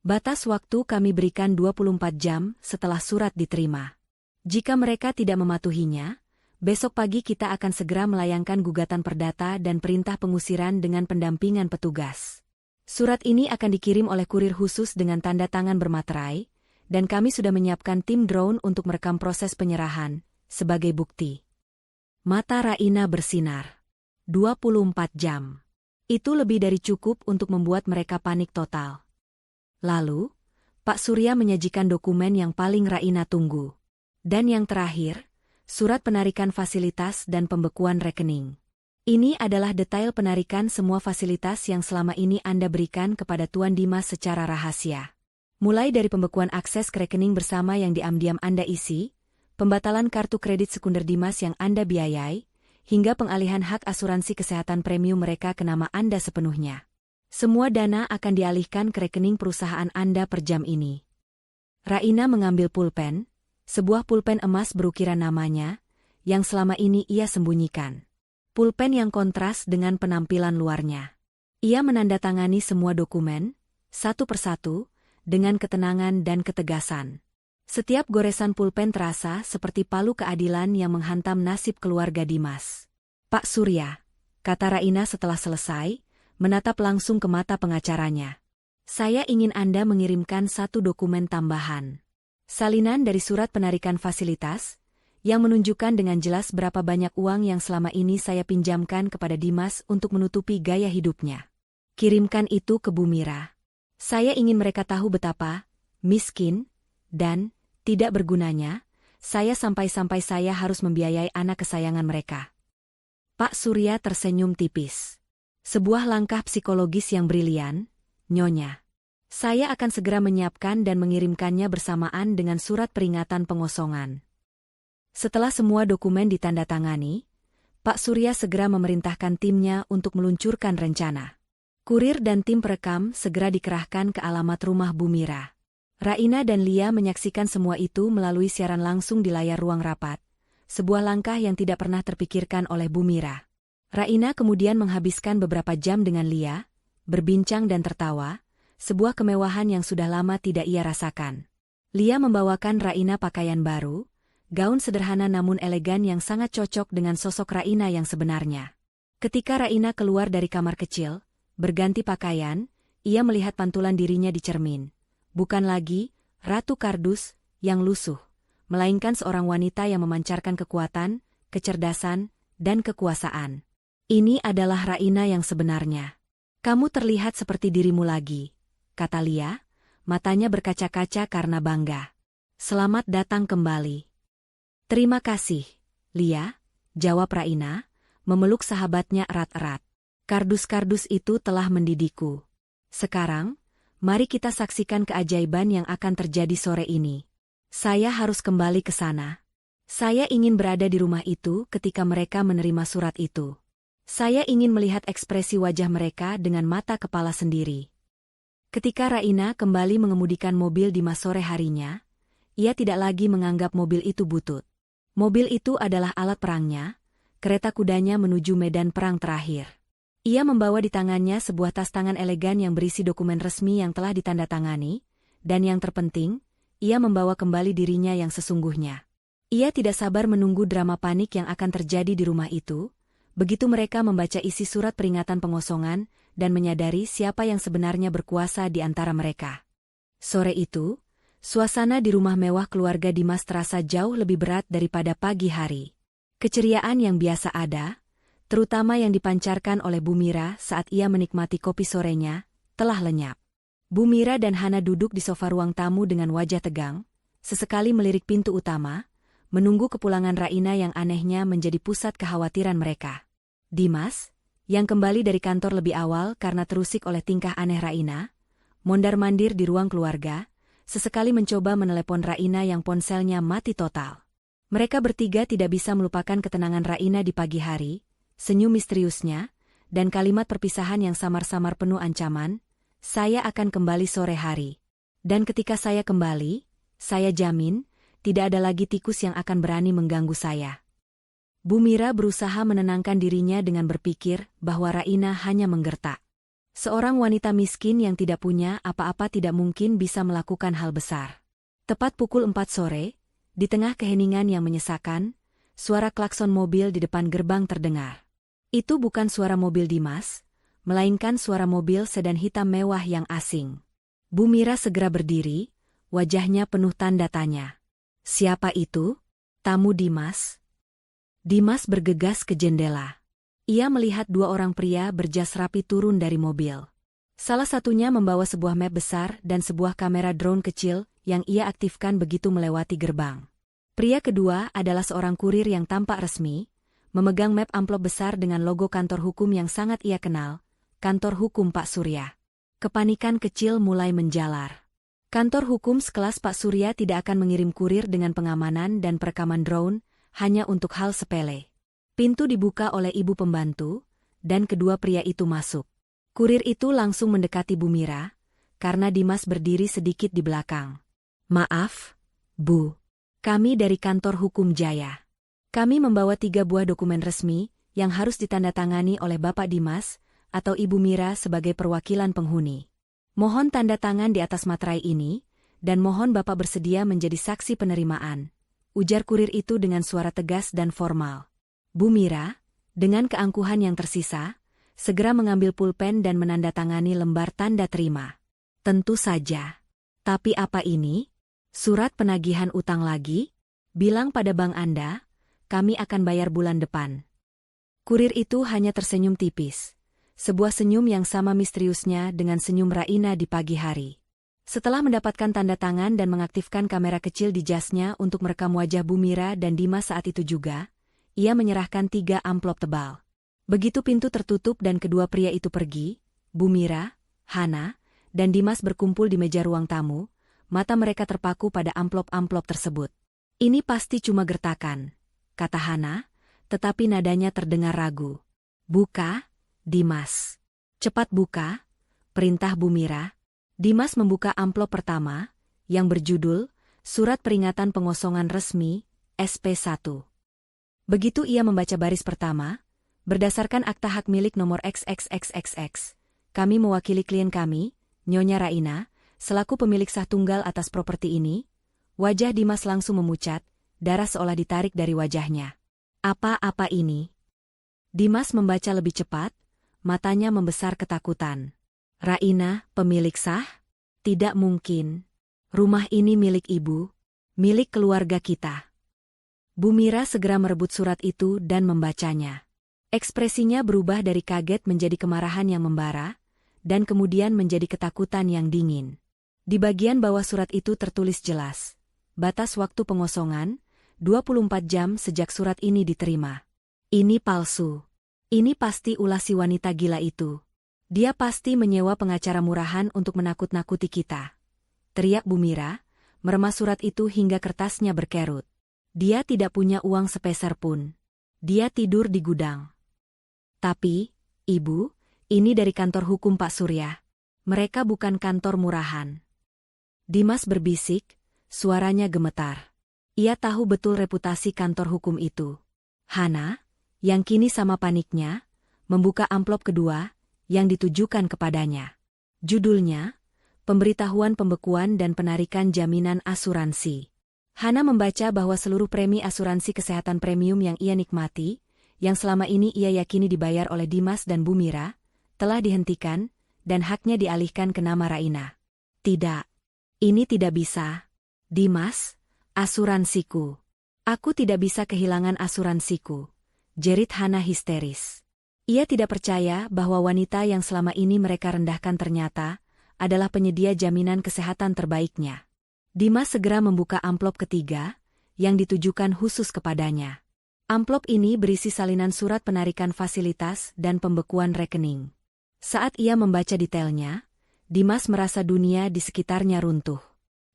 Batas waktu kami berikan 24 jam setelah surat diterima. Jika mereka tidak mematuhinya, besok pagi kita akan segera melayangkan gugatan perdata dan perintah pengusiran dengan pendampingan petugas. Surat ini akan dikirim oleh kurir khusus dengan tanda tangan bermaterai, dan kami sudah menyiapkan tim drone untuk merekam proses penyerahan, sebagai bukti. Mata Raina bersinar. 24 jam. Itu lebih dari cukup untuk membuat mereka panik total. Lalu, Pak Surya menyajikan dokumen yang paling Raina tunggu. Dan yang terakhir, surat penarikan fasilitas dan pembekuan rekening. Ini adalah detail penarikan semua fasilitas yang selama ini Anda berikan kepada Tuan Dimas secara rahasia. Mulai dari pembekuan akses ke rekening bersama yang diam-diam Anda isi, pembatalan kartu kredit sekunder Dimas yang Anda biayai, hingga pengalihan hak asuransi kesehatan premium mereka ke nama Anda sepenuhnya. Semua dana akan dialihkan ke rekening perusahaan Anda per jam ini. Raina mengambil pulpen, sebuah pulpen emas berukiran namanya, yang selama ini ia sembunyikan. Pulpen yang kontras dengan penampilan luarnya. Ia menandatangani semua dokumen, satu persatu, dengan ketenangan dan ketegasan. Setiap goresan pulpen terasa seperti palu keadilan yang menghantam nasib keluarga Dimas. "Pak Surya," kata Raina setelah selesai, menatap langsung ke mata pengacaranya. "Saya ingin Anda mengirimkan satu dokumen tambahan. Salinan dari surat penarikan fasilitas, yang menunjukkan dengan jelas berapa banyak uang yang selama ini saya pinjamkan kepada Dimas untuk menutupi gaya hidupnya. Kirimkan itu ke Bu Mira. Saya ingin mereka tahu betapa miskin dan tidak bergunanya saya sampai-sampai saya harus membiayai anak kesayangan mereka." Pak Surya tersenyum tipis. "Sebuah langkah psikologis yang brilian, Nyonya. Saya akan segera menyiapkan dan mengirimkannya bersamaan dengan surat peringatan pengosongan." Setelah semua dokumen ditandatangani, Pak Surya segera memerintahkan timnya untuk meluncurkan rencana. Kurir dan tim perekam segera dikerahkan ke alamat rumah Bu Mira. Raina dan Lia menyaksikan semua itu melalui siaran langsung di layar ruang rapat, sebuah langkah yang tidak pernah terpikirkan oleh Bu Mira. Raina kemudian menghabiskan beberapa jam dengan Lia, berbincang dan tertawa, sebuah kemewahan yang sudah lama tidak ia rasakan. Lia membawakan Raina pakaian baru, gaun sederhana namun elegan yang sangat cocok dengan sosok Raina yang sebenarnya. Ketika Raina keluar dari kamar kecil, berganti pakaian, ia melihat pantulan dirinya di cermin. Bukan lagi Ratu Kardus yang lusuh, melainkan seorang wanita yang memancarkan kekuatan, kecerdasan, dan kekuasaan. "Ini adalah Raina yang sebenarnya. Kamu terlihat seperti dirimu lagi," kata Lia, matanya berkaca-kaca karena bangga. "Selamat datang kembali." "Terima kasih, Lia," jawab Raina, memeluk sahabatnya erat-erat. "Kardus-kardus itu telah mendidikku. Sekarang, mari kita saksikan keajaiban yang akan terjadi sore ini. Saya harus kembali ke sana. Saya ingin berada di rumah itu ketika mereka menerima surat itu. Saya ingin melihat ekspresi wajah mereka dengan mata kepala sendiri." Ketika Raina kembali mengemudikan mobil di sore harinya, ia tidak lagi menganggap mobil itu butut. Mobil itu adalah alat perangnya, kereta kudanya menuju medan perang terakhir. Ia membawa di tangannya sebuah tas tangan elegan yang berisi dokumen resmi yang telah ditandatangani, dan yang terpenting, ia membawa kembali dirinya yang sesungguhnya. Ia tidak sabar menunggu drama panik yang akan terjadi di rumah itu, begitu mereka membaca isi surat peringatan pengosongan dan menyadari siapa yang sebenarnya berkuasa di antara mereka. Sore itu, suasana di rumah mewah keluarga Dimas terasa jauh lebih berat daripada pagi hari. Keceriaan yang biasa ada, terutama yang dipancarkan oleh Bu Mira saat ia menikmati kopi sorenya, telah lenyap. Bu Mira dan Hana duduk di sofa ruang tamu dengan wajah tegang, sesekali melirik pintu utama, menunggu kepulangan Raina yang anehnya menjadi pusat kekhawatiran mereka. Dimas, yang kembali dari kantor lebih awal karena terusik oleh tingkah aneh Raina, mondar-mandir di ruang keluarga, sesekali mencoba menelepon Raina yang ponselnya mati total. Mereka bertiga tidak bisa melupakan ketenangan Raina di pagi hari, senyum misteriusnya, dan kalimat perpisahan yang samar-samar penuh ancaman, "Saya akan kembali sore hari. Dan ketika saya kembali, saya jamin, tidak ada lagi tikus yang akan berani mengganggu saya." Bu Mira berusaha menenangkan dirinya dengan berpikir bahwa Raina hanya menggertak. Seorang wanita miskin yang tidak punya apa-apa tidak mungkin bisa melakukan hal besar. Tepat pukul 4 sore, di tengah keheningan yang menyesakan, suara klakson mobil di depan gerbang terdengar. Itu bukan suara mobil Dimas, melainkan suara mobil sedan hitam mewah yang asing. Bu Mira segera berdiri, wajahnya penuh tanda tanya. "Siapa itu? Tamu Dimas?" Dimas bergegas ke jendela. Ia melihat dua orang pria berjas rapi turun dari mobil. Salah satunya membawa sebuah map besar dan sebuah kamera drone kecil yang ia aktifkan begitu melewati gerbang. Pria kedua adalah seorang kurir yang tampak resmi, memegang map amplop besar dengan logo kantor hukum yang sangat ia kenal, kantor hukum Pak Surya. Kepanikan kecil mulai menjalar. Kantor hukum sekelas Pak Surya tidak akan mengirim kurir dengan pengamanan dan perekaman drone, hanya untuk hal sepele. Pintu dibuka oleh ibu pembantu, dan kedua pria itu masuk. Kurir itu langsung mendekati Bu Mira, karena Dimas berdiri sedikit di belakang. "Maaf, Bu. Kami dari kantor hukum Jaya. Kami membawa 3 buah dokumen resmi yang harus ditandatangani oleh Bapak Dimas atau Ibu Mira sebagai perwakilan penghuni. Mohon tanda tangan di atas materai ini, dan mohon Bapak bersedia menjadi saksi penerimaan," ujar kurir itu dengan suara tegas dan formal. Bu Mira, dengan keangkuhan yang tersisa, segera mengambil pulpen dan menandatangani lembar tanda terima. "Tentu saja. Tapi apa ini? Surat penagihan utang lagi? Bilang pada bank Anda, kami akan bayar bulan depan." Kurir itu hanya tersenyum tipis. Sebuah senyum yang sama misteriusnya dengan senyum Raina di pagi hari. Setelah mendapatkan tanda tangan dan mengaktifkan kamera kecil di jasnya untuk merekam wajah Bu Mira dan Dimas saat itu juga, ia menyerahkan 3 amplop tebal. Begitu pintu tertutup dan kedua pria itu pergi, Bu Mira, Hana, dan Dimas berkumpul di meja ruang tamu, mata mereka terpaku pada amplop-amplop tersebut. "Ini pasti cuma gertakan," kata Hana, tetapi nadanya terdengar ragu. "Buka, Dimas. Cepat buka," perintah Bu Mira. Dimas membuka amplop pertama, yang berjudul Surat Peringatan Pengosongan Resmi, SP1. Begitu ia membaca baris pertama, "Berdasarkan akta hak milik nomor XXXXX, kami mewakili klien kami, Nyonya Raina, selaku pemilik sah tunggal atas properti ini," wajah Dimas langsung memucat, darah seolah ditarik dari wajahnya. "Apa-apa ini?" Dimas membaca lebih cepat, matanya membesar ketakutan. "Raina, pemilik sah? Tidak mungkin. Rumah ini milik ibu, milik keluarga kita." Bu Mira segera merebut surat itu dan membacanya. Ekspresinya berubah dari kaget menjadi kemarahan yang membara, dan kemudian menjadi ketakutan yang dingin. Di bagian bawah surat itu tertulis jelas, batas waktu pengosongan, 24 jam sejak surat ini diterima. "Ini palsu. Ini pasti ulah si wanita gila itu. Dia pasti menyewa pengacara murahan untuk menakut-nakuti kita," teriak Bu Mira, meremas surat itu hingga kertasnya berkerut. "Dia tidak punya uang sepeser pun. Dia tidur di gudang." "Tapi, Ibu, ini dari kantor hukum Pak Surya. Mereka bukan kantor murahan." Dimas berbisik, suaranya gemetar. Ia tahu betul reputasi kantor hukum itu. Hana, yang kini sama paniknya, membuka amplop kedua, yang ditujukan kepadanya. Judulnya, Pemberitahuan Pembekuan dan Penarikan Jaminan Asuransi. Hana membaca bahwa seluruh premi asuransi kesehatan premium yang ia nikmati, yang selama ini ia yakini dibayar oleh Dimas dan Bu Mira, telah dihentikan, dan haknya dialihkan ke nama Raina. "Tidak. Ini tidak bisa. Dimas, asuransiku. Aku tidak bisa kehilangan asuransiku," jerit Hana histeris. Ia tidak percaya bahwa wanita yang selama ini mereka rendahkan ternyata adalah penyedia jaminan kesehatan terbaiknya. Dimas segera membuka amplop ketiga, yang ditujukan khusus kepadanya. Amplop ini berisi salinan surat penarikan fasilitas dan pembekuan rekening. Saat ia membaca detailnya, Dimas merasa dunia di sekitarnya runtuh.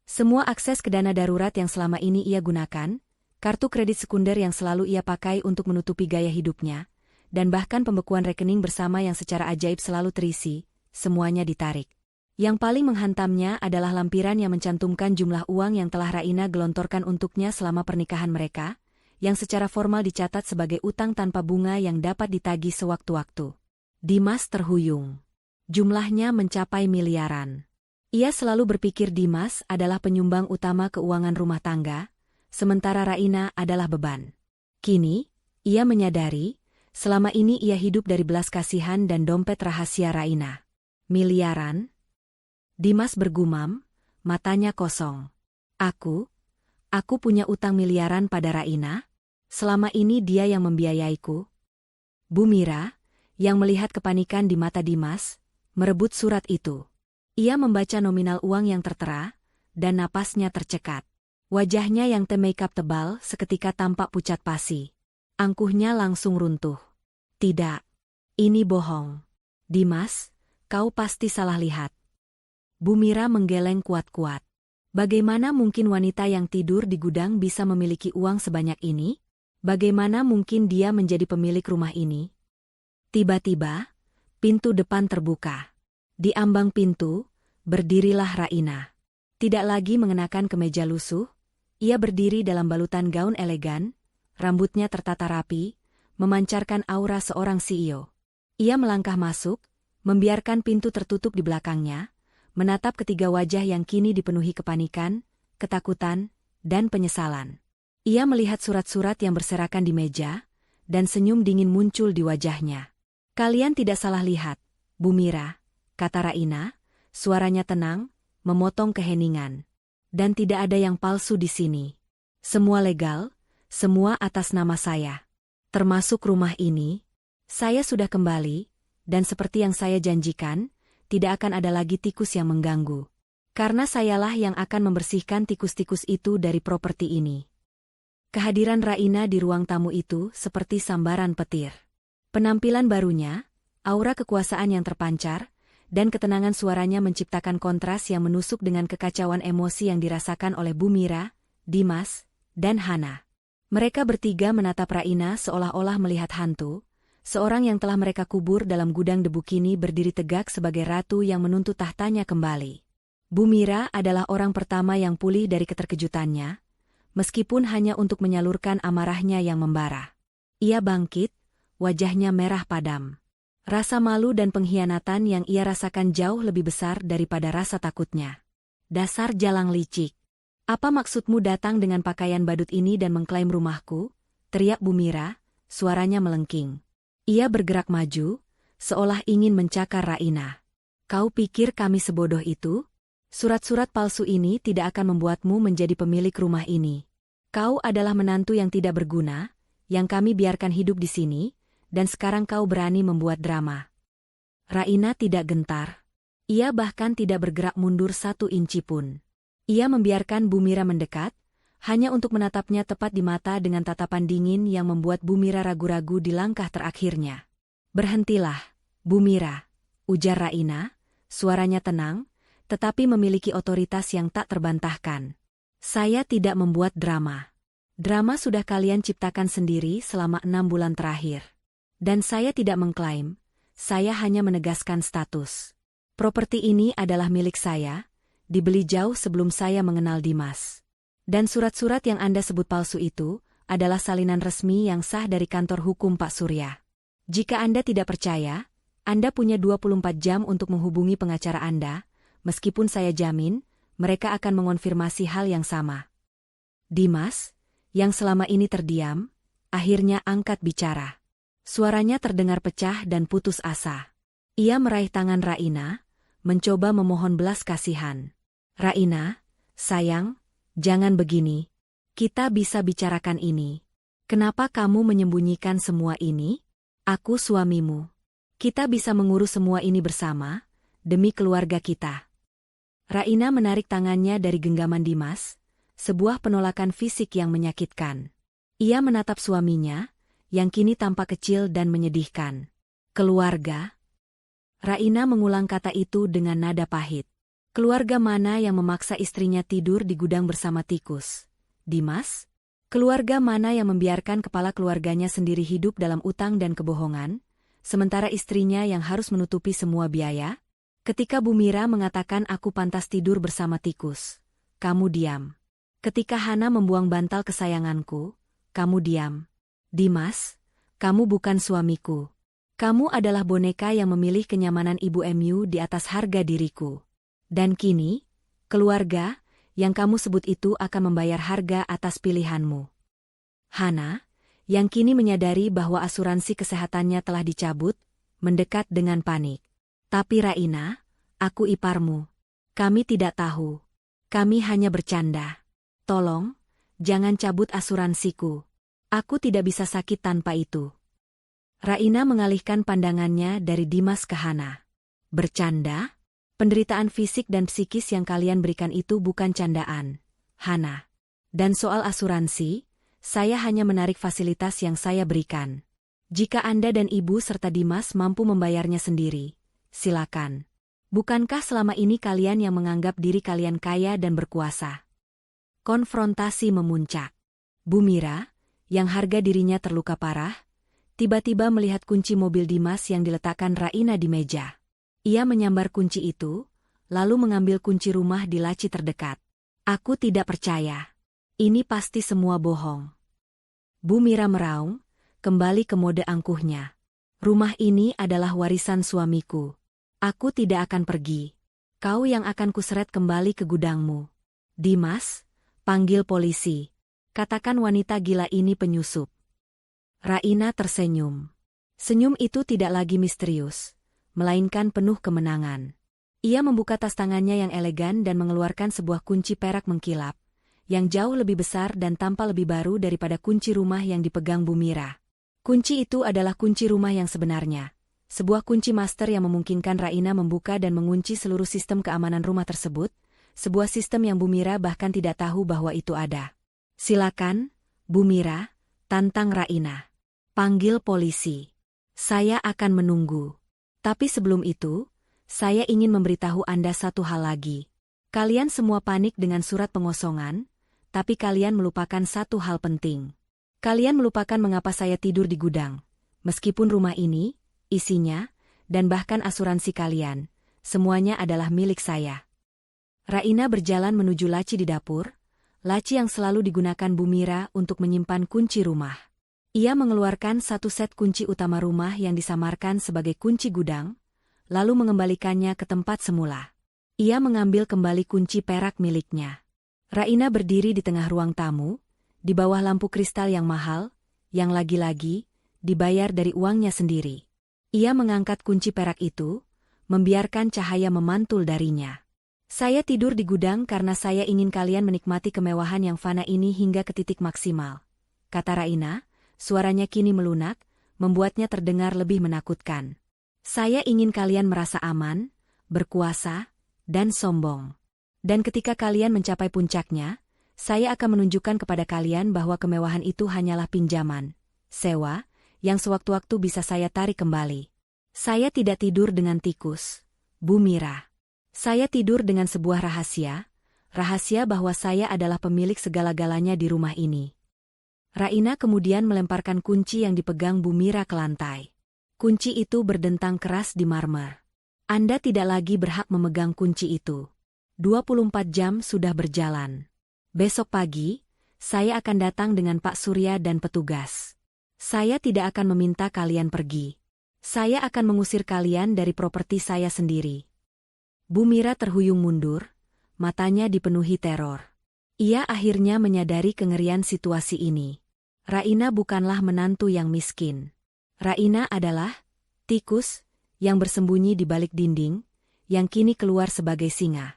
Semua akses ke dana darurat yang selama ini ia gunakan, kartu kredit sekunder yang selalu ia pakai untuk menutupi gaya hidupnya, dan bahkan pembekuan rekening bersama yang secara ajaib selalu terisi, semuanya ditarik. Yang paling menghantamnya adalah lampiran yang mencantumkan jumlah uang yang telah Raina gelontorkan untuknya selama pernikahan mereka, yang secara formal dicatat sebagai utang tanpa bunga yang dapat ditagih sewaktu-waktu. Dimas terhuyung. Jumlahnya mencapai miliaran. Ia selalu berpikir Dimas adalah penyumbang utama keuangan rumah tangga, sementara Raina adalah beban. Kini, ia menyadari, selama ini ia hidup dari belas kasihan dan dompet rahasia Raina. Miliaran? Dimas bergumam, matanya kosong. Aku punya utang miliaran pada Raina? Selama ini dia yang membiayaiku?" Bu Mira, yang melihat kepanikan di mata Dimas, merebut surat itu. Ia membaca nominal uang yang tertera, dan napasnya tercekat. Wajahnya yang make-up tebal seketika tampak pucat pasi. Angkuhnya langsung runtuh. Tidak. Ini bohong. Dimas, kau pasti salah lihat. Bu Mira menggeleng kuat-kuat. Bagaimana mungkin wanita yang tidur di gudang bisa memiliki uang sebanyak ini? Bagaimana mungkin dia menjadi pemilik rumah ini? Tiba-tiba, pintu depan terbuka. Di ambang pintu, berdirilah Raina. Tidak lagi mengenakan kemeja lusuh, ia berdiri dalam balutan gaun elegan, rambutnya tertata rapi, memancarkan aura seorang CEO. Ia melangkah masuk, membiarkan pintu tertutup di belakangnya, menatap ketiga wajah yang kini dipenuhi kepanikan, ketakutan, dan penyesalan. Ia melihat surat-surat yang berserakan di meja, dan senyum dingin muncul di wajahnya. Kalian tidak salah lihat, Bu Mira, kata Raina, suaranya tenang, memotong keheningan. Dan tidak ada yang palsu di sini. Semua legal, semua atas nama saya. Termasuk rumah ini. Saya sudah kembali, dan seperti yang saya janjikan, tidak akan ada lagi tikus yang mengganggu. Karena sayalah yang akan membersihkan tikus-tikus itu dari properti ini. Kehadiran Raina di ruang tamu itu seperti sambaran petir. Penampilan barunya, aura kekuasaan yang terpancar, dan ketenangan suaranya menciptakan kontras yang menusuk dengan kekacauan emosi yang dirasakan oleh Bu Mira, Dimas, dan Hana. Mereka bertiga menatap Raina seolah-olah melihat hantu, seorang yang telah mereka kubur dalam gudang debu kini berdiri tegak sebagai ratu yang menuntut tahtanya kembali. Bu Mira adalah orang pertama yang pulih dari keterkejutannya, meskipun hanya untuk menyalurkan amarahnya yang membara. Ia bangkit, wajahnya merah padam. Rasa malu dan pengkhianatan yang ia rasakan jauh lebih besar daripada rasa takutnya. Dasar jalang licik. Apa maksudmu datang dengan pakaian badut ini dan mengklaim rumahku? Teriak Bu Mira, suaranya melengking. Ia bergerak maju, seolah ingin mencakar Raina. Kau pikir kami sebodoh itu? Surat-surat palsu ini tidak akan membuatmu menjadi pemilik rumah ini. Kau adalah menantu yang tidak berguna, yang kami biarkan hidup di sini, dan sekarang kau berani membuat drama. Raina tidak gentar. Ia bahkan tidak bergerak mundur 1 inci pun. Ia membiarkan Bu Mira mendekat, hanya untuk menatapnya tepat di mata dengan tatapan dingin yang membuat Bu Mira ragu-ragu di langkah terakhirnya. Berhentilah, Bu Mira, ujar Raina, suaranya tenang, tetapi memiliki otoritas yang tak terbantahkan. Saya tidak membuat drama. Drama sudah kalian ciptakan sendiri selama 6 bulan terakhir. Dan saya tidak mengklaim, saya hanya menegaskan status. Properti ini adalah milik saya, dibeli jauh sebelum saya mengenal Dimas. Dan surat-surat yang Anda sebut palsu itu, adalah salinan resmi yang sah dari kantor hukum Pak Surya. Jika Anda tidak percaya, Anda punya 24 jam untuk menghubungi pengacara Anda, meskipun saya jamin, mereka akan mengonfirmasi hal yang sama. Dimas, yang selama ini terdiam, akhirnya angkat bicara. Suaranya terdengar pecah dan putus asa. Ia meraih tangan Raina, mencoba memohon belas kasihan. Raina, sayang, jangan begini. Kita bisa bicarakan ini. Kenapa kamu menyembunyikan semua ini? Aku suamimu. Kita bisa mengurus semua ini bersama, demi keluarga kita. Raina menarik tangannya dari genggaman Dimas, sebuah penolakan fisik yang menyakitkan. Ia menatap suaminya, yang kini tampak kecil dan menyedihkan. Keluarga? Raina mengulang kata itu dengan nada pahit. Keluarga mana yang memaksa istrinya tidur di gudang bersama tikus? Dimas? Keluarga mana yang membiarkan kepala keluarganya sendiri hidup dalam utang dan kebohongan, sementara istrinya yang harus menutupi semua biaya? Ketika Bu Mira mengatakan aku pantas tidur bersama tikus, kamu diam. Ketika Hana membuang bantal kesayanganku, kamu diam. Dimas, kamu bukan suamiku. Kamu adalah boneka yang memilih kenyamanan Ibu MU di atas harga diriku. Dan kini, keluarga, yang kamu sebut itu akan membayar harga atas pilihanmu. Hana, yang kini menyadari bahwa asuransi kesehatannya telah dicabut, mendekat dengan panik. Tapi Raina, aku iparmu. Kami tidak tahu. Kami hanya bercanda. Tolong, jangan cabut asuransiku. Aku tidak bisa sakit tanpa itu. Raina mengalihkan pandangannya dari Dimas ke Hana. Bercanda? Penderitaan fisik dan psikis yang kalian berikan itu bukan candaan, Hana. Dan soal asuransi, Saya hanya menarik fasilitas yang saya berikan. Jika Anda dan Ibu serta Dimas mampu membayarnya sendiri, silakan. Bukankah selama ini kalian yang menganggap diri kalian kaya dan berkuasa? Konfrontasi memuncak. Bu Mira, yang harga dirinya terluka parah, tiba-tiba melihat kunci mobil Dimas yang diletakkan Raina di meja. Ia menyambar kunci itu, lalu mengambil kunci rumah di laci terdekat. Aku tidak percaya. Ini pasti semua bohong. Bu Mira meraung, kembali ke mode angkuhnya. Rumah ini adalah warisan suamiku. Aku tidak akan pergi. Kau yang akan kuseret kembali ke gudangmu. Dimas, panggil polisi. Katakan wanita gila ini penyusup. Raina tersenyum. Senyum itu tidak lagi misterius, melainkan penuh kemenangan. Ia membuka tas tangannya yang elegan dan mengeluarkan sebuah kunci perak mengkilap, yang jauh lebih besar dan tampak lebih baru daripada kunci rumah yang dipegang Bu Mira. Kunci itu adalah kunci rumah yang sebenarnya. Sebuah kunci master yang memungkinkan Raina membuka dan mengunci seluruh sistem keamanan rumah tersebut, sebuah sistem yang Bu Mira bahkan tidak tahu bahwa itu ada. Silakan, Bu Mira, tantang Raina. Panggil polisi. Saya akan menunggu. Tapi sebelum itu, saya ingin memberitahu Anda satu hal lagi. Kalian semua panik dengan surat pengosongan, tapi kalian melupakan satu hal penting. Kalian melupakan mengapa saya tidur di gudang. Meskipun rumah ini, isinya, dan bahkan asuransi kalian, semuanya adalah milik saya. Raina berjalan menuju laci di dapur, laci yang selalu digunakan Bu Mira untuk menyimpan kunci rumah. Ia mengeluarkan satu set kunci utama rumah yang disamarkan sebagai kunci gudang, lalu mengembalikannya ke tempat semula. Ia mengambil kembali kunci perak miliknya. Raina berdiri di tengah ruang tamu, di bawah lampu kristal yang mahal, yang lagi-lagi dibayar dari uangnya sendiri. Ia mengangkat kunci perak itu, membiarkan cahaya memantul darinya. Saya tidur di gudang karena saya ingin kalian menikmati kemewahan yang fana ini hingga ke titik maksimal, kata Raina. Suaranya kini melunak, membuatnya terdengar lebih menakutkan. Saya ingin kalian merasa aman, berkuasa, dan sombong. Dan ketika kalian mencapai puncaknya, saya akan menunjukkan kepada kalian bahwa kemewahan itu hanyalah pinjaman, sewa, yang sewaktu-waktu bisa saya tarik kembali. Saya tidak tidur dengan tikus, Bu Mira. Saya tidur dengan sebuah rahasia bahwa saya adalah pemilik segala-galanya di rumah ini. Raina kemudian melemparkan kunci yang dipegang Bu Mira ke lantai. Kunci itu berdentang keras di marmer. Anda tidak lagi berhak memegang kunci itu. 24 jam sudah berjalan. Besok pagi, saya akan datang dengan Pak Surya dan petugas. Saya tidak akan meminta kalian pergi. Saya akan mengusir kalian dari properti saya sendiri. Bu Mira terhuyung mundur, matanya dipenuhi teror. Ia akhirnya menyadari kengerian situasi ini. Raina bukanlah menantu yang miskin. Raina adalah tikus yang bersembunyi di balik dinding, yang kini keluar sebagai singa.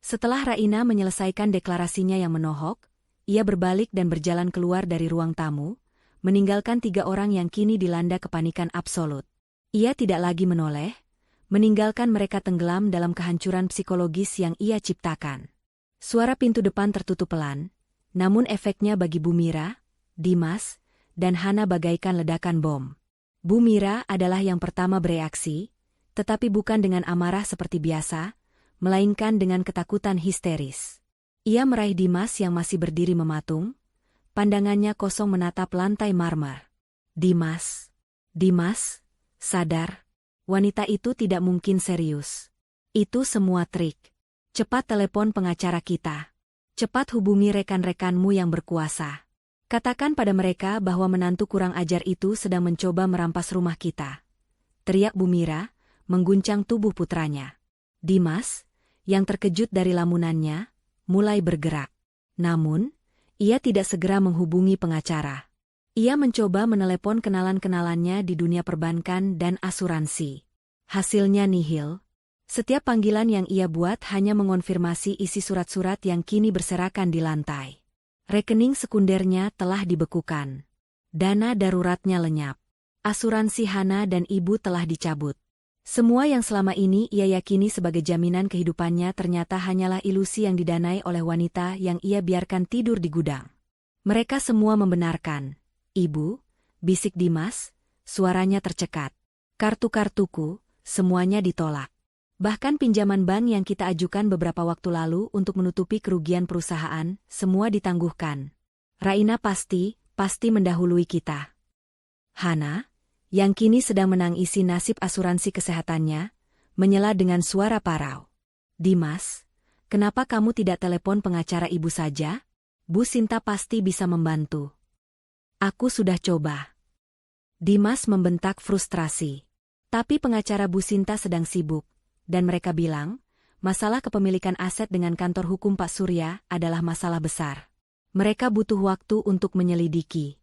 Setelah Raina menyelesaikan deklarasinya yang menohok, ia berbalik dan berjalan keluar dari ruang tamu, meninggalkan 3 orang yang kini dilanda kepanikan absolut. Ia tidak lagi menoleh, meninggalkan mereka tenggelam dalam kehancuran psikologis yang ia ciptakan. Suara pintu depan tertutup pelan, namun efeknya bagi Bu Mira, Dimas, dan Hana bagaikan ledakan bom. Bu Mira adalah yang pertama bereaksi, tetapi bukan dengan amarah seperti biasa, melainkan dengan ketakutan histeris. Ia meraih Dimas yang masih berdiri mematung, pandangannya kosong menatap lantai marmer. Dimas, sadar, wanita itu tidak mungkin serius. Itu semua trik. Cepat telepon pengacara kita. Cepat hubungi rekan-rekanmu yang berkuasa. Katakan pada mereka bahwa menantu kurang ajar itu sedang mencoba merampas rumah kita. Teriak Bu Mira, mengguncang tubuh putranya. Dimas, yang terkejut dari lamunannya, mulai bergerak. Namun, ia tidak segera menghubungi pengacara. Ia mencoba menelepon kenalan-kenalannya di dunia perbankan dan asuransi. Hasilnya nihil. Setiap panggilan yang ia buat hanya mengonfirmasi isi surat-surat yang kini berserakan di lantai. Rekening sekundernya telah dibekukan. Dana daruratnya lenyap. Asuransi Hana dan ibu telah dicabut. Semua yang selama ini ia yakini sebagai jaminan kehidupannya ternyata hanyalah ilusi yang didanai oleh wanita yang ia biarkan tidur di gudang. Mereka semua membenarkan. Ibu, bisik Dimas, suaranya tercekat. Kartu-kartuku, semuanya ditolak. Bahkan pinjaman bank yang kita ajukan beberapa waktu lalu untuk menutupi kerugian perusahaan, semua ditangguhkan. Raina pasti mendahului kita. Hana, yang kini sedang menangisi nasib asuransi kesehatannya, menyela dengan suara parau. Dimas, kenapa kamu tidak telepon pengacara ibu saja? Bu Sinta pasti bisa membantu. Aku sudah coba. Dimas membentak frustrasi. Tapi pengacara Bu Sinta sedang sibuk, dan mereka bilang, masalah kepemilikan aset dengan kantor hukum Pak Surya adalah masalah besar. Mereka butuh waktu untuk menyelidiki.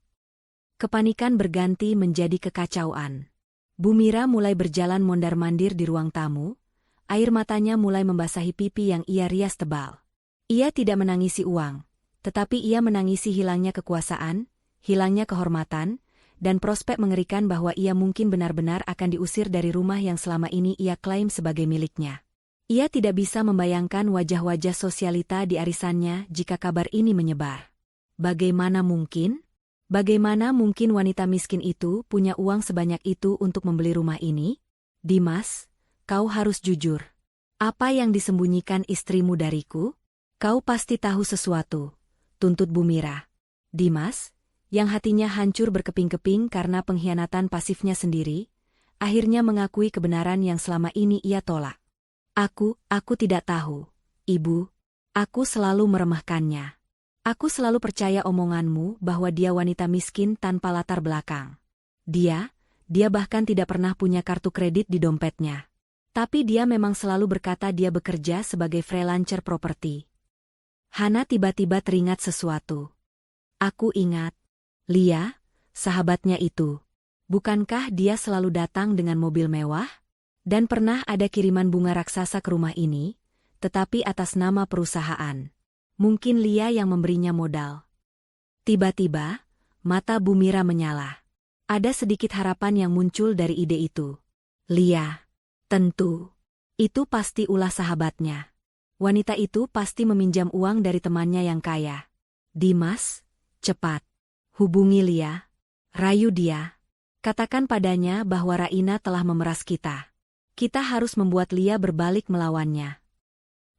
Kepanikan berganti menjadi kekacauan. Bu Mira mulai berjalan mondar-mandir di ruang tamu, air matanya mulai membasahi pipi yang ia rias tebal. Ia tidak menangisi uang, tetapi ia menangisi hilangnya kekuasaan, hilangnya kehormatan, dan prospek mengerikan bahwa ia mungkin benar-benar akan diusir dari rumah yang selama ini ia klaim sebagai miliknya. Ia tidak bisa membayangkan wajah-wajah sosialita di arisannya jika kabar ini menyebar. Bagaimana mungkin? Bagaimana mungkin wanita miskin itu punya uang sebanyak itu untuk membeli rumah ini? Dimas, kau harus jujur. Apa yang disembunyikan istrimu dariku? Kau pasti tahu sesuatu, tuntut Bu Mira. Dimas, yang hatinya hancur berkeping-keping karena pengkhianatan pasifnya sendiri, akhirnya mengakui kebenaran yang selama ini ia tolak. Aku tidak tahu, Ibu. Aku selalu meremehkannya. Aku selalu percaya omonganmu bahwa dia wanita miskin tanpa latar belakang. Dia bahkan tidak pernah punya kartu kredit di dompetnya. Tapi dia memang selalu berkata dia bekerja sebagai freelancer properti. Hana tiba-tiba teringat sesuatu. Aku ingat. Lia, sahabatnya itu. Bukankah dia selalu datang dengan mobil mewah? Dan pernah ada kiriman bunga raksasa ke rumah ini, tetapi atas nama perusahaan. Mungkin Lia yang memberinya modal. Tiba-tiba, mata Bu Mira menyala. Ada sedikit harapan yang muncul dari ide itu. Lia. Tentu. Itu pasti ulah sahabatnya. Wanita itu pasti meminjam uang dari temannya yang kaya. Dimas, cepat. Hubungi Lia. Rayu dia. Katakan padanya bahwa Raina telah memeras kita. Kita harus membuat Lia berbalik melawannya.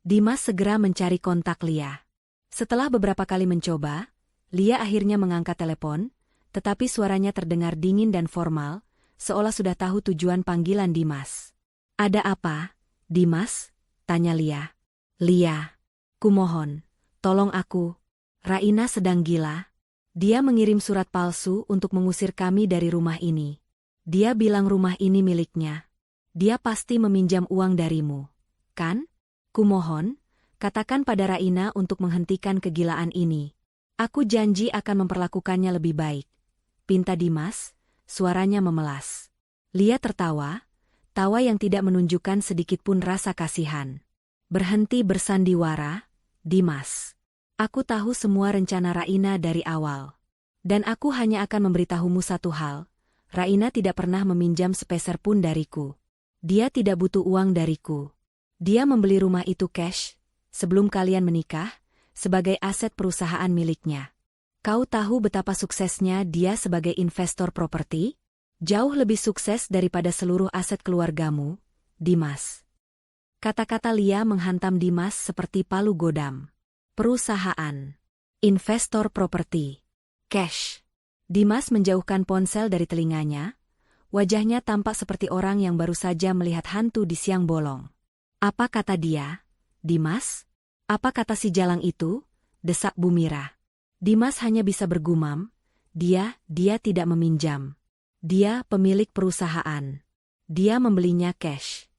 Dimas segera mencari kontak Lia. Setelah beberapa kali mencoba, Lia akhirnya mengangkat telepon, tetapi suaranya terdengar dingin dan formal, seolah sudah tahu tujuan panggilan Dimas. Ada apa, Dimas? Tanya Lia. Lia, kumohon, tolong aku. Raina sedang gila. Dia mengirim surat palsu untuk mengusir kami dari rumah ini. Dia bilang rumah ini miliknya. Dia pasti meminjam uang darimu. Kan? Kumohon, katakan pada Raina untuk menghentikan kegilaan ini. Aku janji akan memperlakukannya lebih baik. Pinta Dimas, suaranya memelas. Lia tertawa, tawa yang tidak menunjukkan sedikitpun rasa kasihan. Berhenti bersandiwara, Dimas. Aku tahu semua rencana Raina dari awal. Dan aku hanya akan memberitahumu satu hal. Raina tidak pernah meminjam sepeser pun dariku. Dia tidak butuh uang dariku. Dia membeli rumah itu cash, sebelum kalian menikah, sebagai aset perusahaan miliknya. Kau tahu betapa suksesnya dia sebagai investor properti? Jauh lebih sukses daripada seluruh aset keluargamu, Dimas. Kata-kata Lia menghantam Dimas seperti palu godam. Perusahaan. Investor properti. Cash. Dimas menjauhkan ponsel dari telinganya. Wajahnya tampak seperti orang yang baru saja melihat hantu di siang bolong. Apa kata dia? Dimas? Apa kata si jalang itu? Desak Bu Mira. Dimas hanya bisa bergumam. Dia tidak meminjam. Dia pemilik perusahaan. Dia membelinya cash.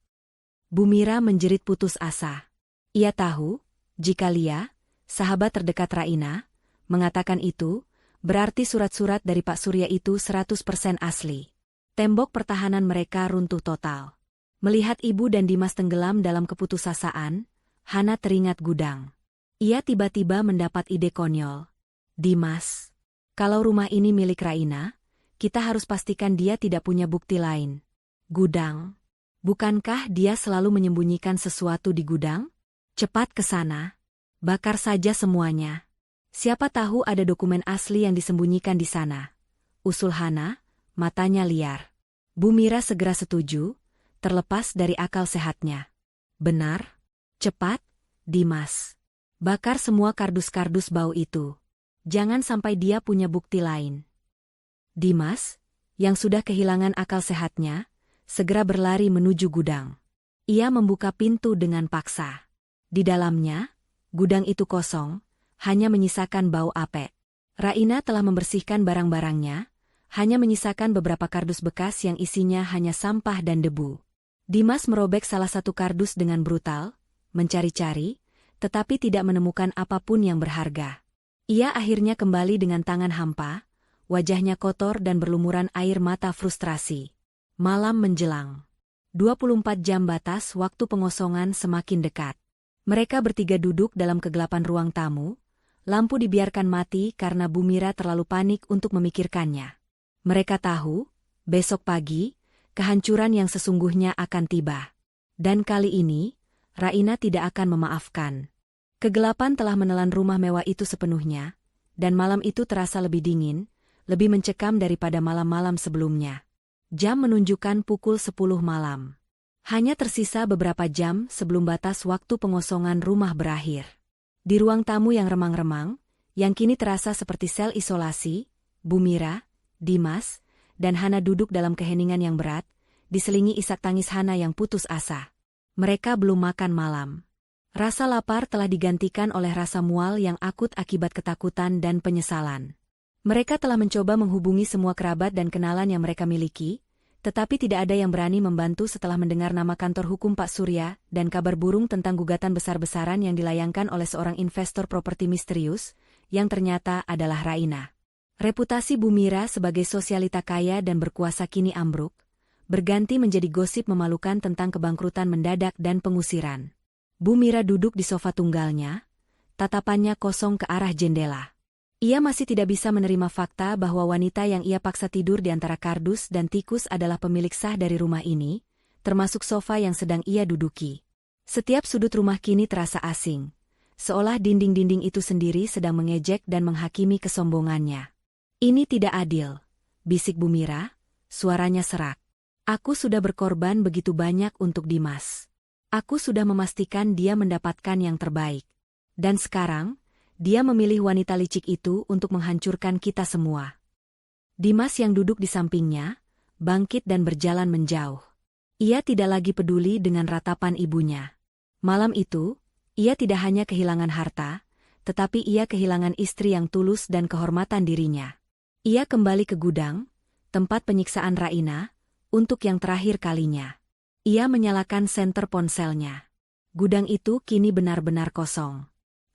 Bu Mira menjerit putus asa. Ia tahu, jika Lia, sahabat terdekat Raina, mengatakan itu, berarti surat-surat dari Pak Surya itu 100% asli. Tembok pertahanan mereka runtuh total. Melihat ibu dan Dimas tenggelam dalam keputusasaan, Hana teringat Gudang. Ia tiba-tiba mendapat ide konyol. Dimas, kalau rumah ini milik Raina, kita harus pastikan dia tidak punya bukti lain. Gudang. Bukankah dia selalu menyembunyikan sesuatu di gudang? Cepat ke sana. Bakar saja semuanya. Siapa tahu ada dokumen asli yang disembunyikan di sana. Usul Hana, matanya liar. Bu Mira segera setuju, terlepas dari akal sehatnya. Benar? Cepat, Dimas. Bakar semua kardus-kardus bau itu. Jangan sampai dia punya bukti lain. Dimas, yang sudah kehilangan akal sehatnya, segera berlari menuju gudang. Ia membuka pintu dengan paksa. Di dalamnya, gudang itu kosong, hanya menyisakan bau apek. Raina telah membersihkan barang-barangnya, hanya menyisakan beberapa kardus bekas yang isinya hanya sampah dan debu. Dimas merobek salah satu kardus dengan brutal, mencari-cari, tetapi tidak menemukan apapun yang berharga. Ia akhirnya kembali dengan tangan hampa, wajahnya kotor dan berlumuran air mata frustrasi. Malam menjelang. 24 jam batas waktu pengosongan semakin dekat. Mereka bertiga duduk dalam kegelapan ruang tamu, lampu dibiarkan mati karena Bu Mira terlalu panik untuk memikirkannya. Mereka tahu, besok pagi, kehancuran yang sesungguhnya akan tiba. Dan kali ini, Raina tidak akan memaafkan. Kegelapan telah menelan rumah mewah itu sepenuhnya, dan malam itu terasa lebih dingin, lebih mencekam daripada malam-malam sebelumnya. Jam menunjukkan pukul 10 malam. Hanya tersisa beberapa jam sebelum batas waktu pengosongan rumah berakhir. Di ruang tamu yang remang-remang, yang kini terasa seperti sel isolasi, Bu Mira, Dimas, dan Hana duduk dalam keheningan yang berat, diselingi isak tangis Hana yang putus asa. Mereka belum makan malam. Rasa lapar telah digantikan oleh rasa mual yang akut akibat ketakutan dan penyesalan. Mereka telah mencoba menghubungi semua kerabat dan kenalan yang mereka miliki, tetapi tidak ada yang berani membantu setelah mendengar nama kantor hukum Pak Surya dan kabar burung tentang gugatan besar-besaran yang dilayangkan oleh seorang investor properti misterius, yang ternyata adalah Raina. Reputasi Bu Mira sebagai sosialita kaya dan berkuasa kini ambruk, berganti menjadi gosip memalukan tentang kebangkrutan mendadak dan pengusiran. Bu Mira duduk di sofa tunggalnya, tatapannya kosong ke arah jendela. Ia masih tidak bisa menerima fakta bahwa wanita yang ia paksa tidur di antara kardus dan tikus adalah pemilik sah dari rumah ini, termasuk sofa yang sedang ia duduki. Setiap sudut rumah kini terasa asing, seolah dinding-dinding itu sendiri sedang mengejek dan menghakimi kesombongannya. Ini tidak adil, bisik Bu Mira, suaranya serak. Aku sudah berkorban begitu banyak untuk Dimas. Aku sudah memastikan dia mendapatkan yang terbaik. Dan sekarang, dia memilih wanita licik itu untuk menghancurkan kita semua. Dimas yang duduk di sampingnya, bangkit dan berjalan menjauh. Ia tidak lagi peduli dengan ratapan ibunya. Malam itu, ia tidak hanya kehilangan harta, tetapi ia kehilangan istri yang tulus dan kehormatan dirinya. Ia kembali ke gudang, tempat penyiksaan Raina, untuk yang terakhir kalinya. Ia menyalakan senter ponselnya. Gudang itu kini benar-benar kosong.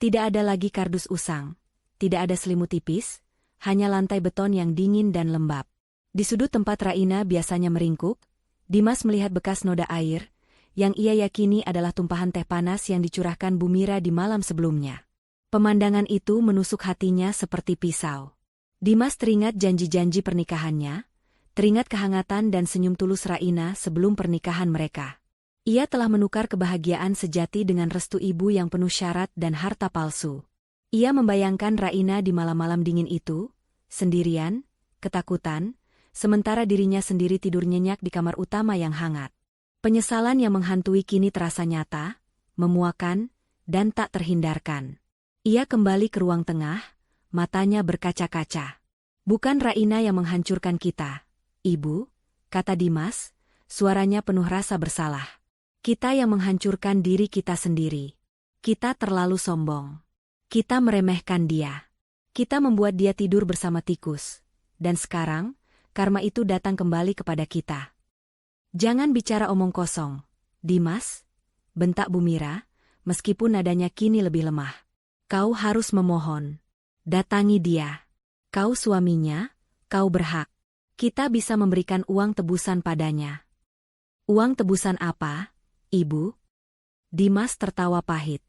Tidak ada lagi kardus usang, tidak ada selimut tipis, hanya lantai beton yang dingin dan lembab. Di sudut tempat Raina biasanya meringkuk, Dimas melihat bekas noda air, yang ia yakini adalah tumpahan teh panas yang dicurahkan Bu Mira di malam sebelumnya. Pemandangan itu menusuk hatinya seperti pisau. Dimas teringat janji-janji pernikahannya, teringat kehangatan dan senyum tulus Raina sebelum pernikahan mereka. Ia telah menukar kebahagiaan sejati dengan restu ibu yang penuh syarat dan harta palsu. Ia membayangkan Raina di malam-malam dingin itu, sendirian, ketakutan, sementara dirinya sendiri tidur nyenyak di kamar utama yang hangat. Penyesalan yang menghantui kini terasa nyata, memuakan, dan tak terhindarkan. Ia kembali ke ruang tengah, matanya berkaca-kaca. Bukan Raina yang menghancurkan kita, Ibu, kata Dimas, suaranya penuh rasa bersalah. Kita yang menghancurkan diri kita sendiri. Kita terlalu sombong. Kita meremehkan dia. Kita membuat dia tidur bersama tikus. Dan sekarang, karma itu datang kembali kepada kita. Jangan bicara omong kosong, Dimas, bentak Bu Mira, meskipun nadanya kini lebih lemah. Kau harus memohon. Datangi dia. Kau suaminya, kau berhak. Kita bisa memberikan uang tebusan padanya. Uang tebusan apa? Ibu? Dimas tertawa pahit.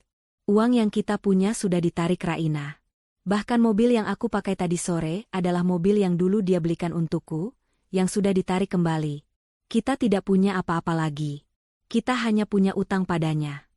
Uang yang kita punya sudah ditarik Raina. Bahkan mobil yang aku pakai tadi sore adalah mobil yang dulu dia belikan untukku, yang sudah ditarik kembali. Kita tidak punya apa-apa lagi. Kita hanya punya utang padanya.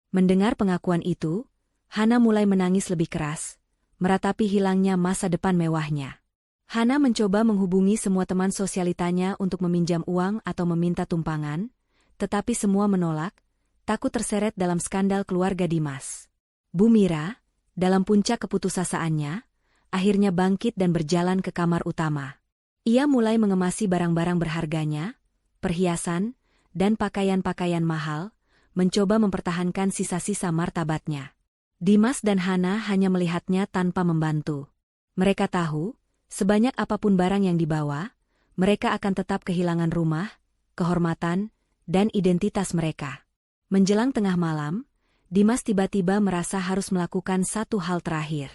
Mendengar pengakuan itu, Hana mulai menangis lebih keras, meratapi hilangnya masa depan mewahnya. Hana mencoba menghubungi semua teman sosialitanya untuk meminjam uang atau meminta tumpangan, tetapi semua menolak, takut terseret dalam skandal keluarga Dimas. Bu Mira, dalam puncak keputusaasaannya, akhirnya bangkit dan berjalan ke kamar utama. Ia mulai mengemasi barang-barang berharganya, perhiasan, dan pakaian-pakaian mahal, mencoba mempertahankan sisa-sisa martabatnya. Dimas dan Hana hanya melihatnya tanpa membantu. Mereka tahu, sebanyak apapun barang yang dibawa, mereka akan tetap kehilangan rumah, kehormatan, dan identitas mereka. Menjelang tengah malam, Dimas tiba-tiba merasa harus melakukan satu hal terakhir.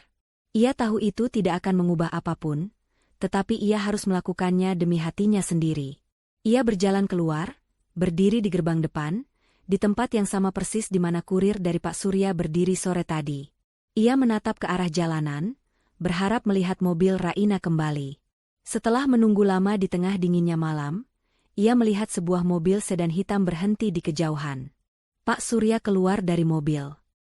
Ia tahu itu tidak akan mengubah apapun, tetapi ia harus melakukannya demi hatinya sendiri. Ia berjalan keluar, berdiri di gerbang depan, di tempat yang sama persis di mana kurir dari Pak Surya berdiri sore tadi. Ia menatap ke arah jalanan, berharap melihat mobil Raina kembali. Setelah menunggu lama di tengah dinginnya malam, ia melihat sebuah mobil sedan hitam berhenti di kejauhan. Pak Surya keluar dari mobil.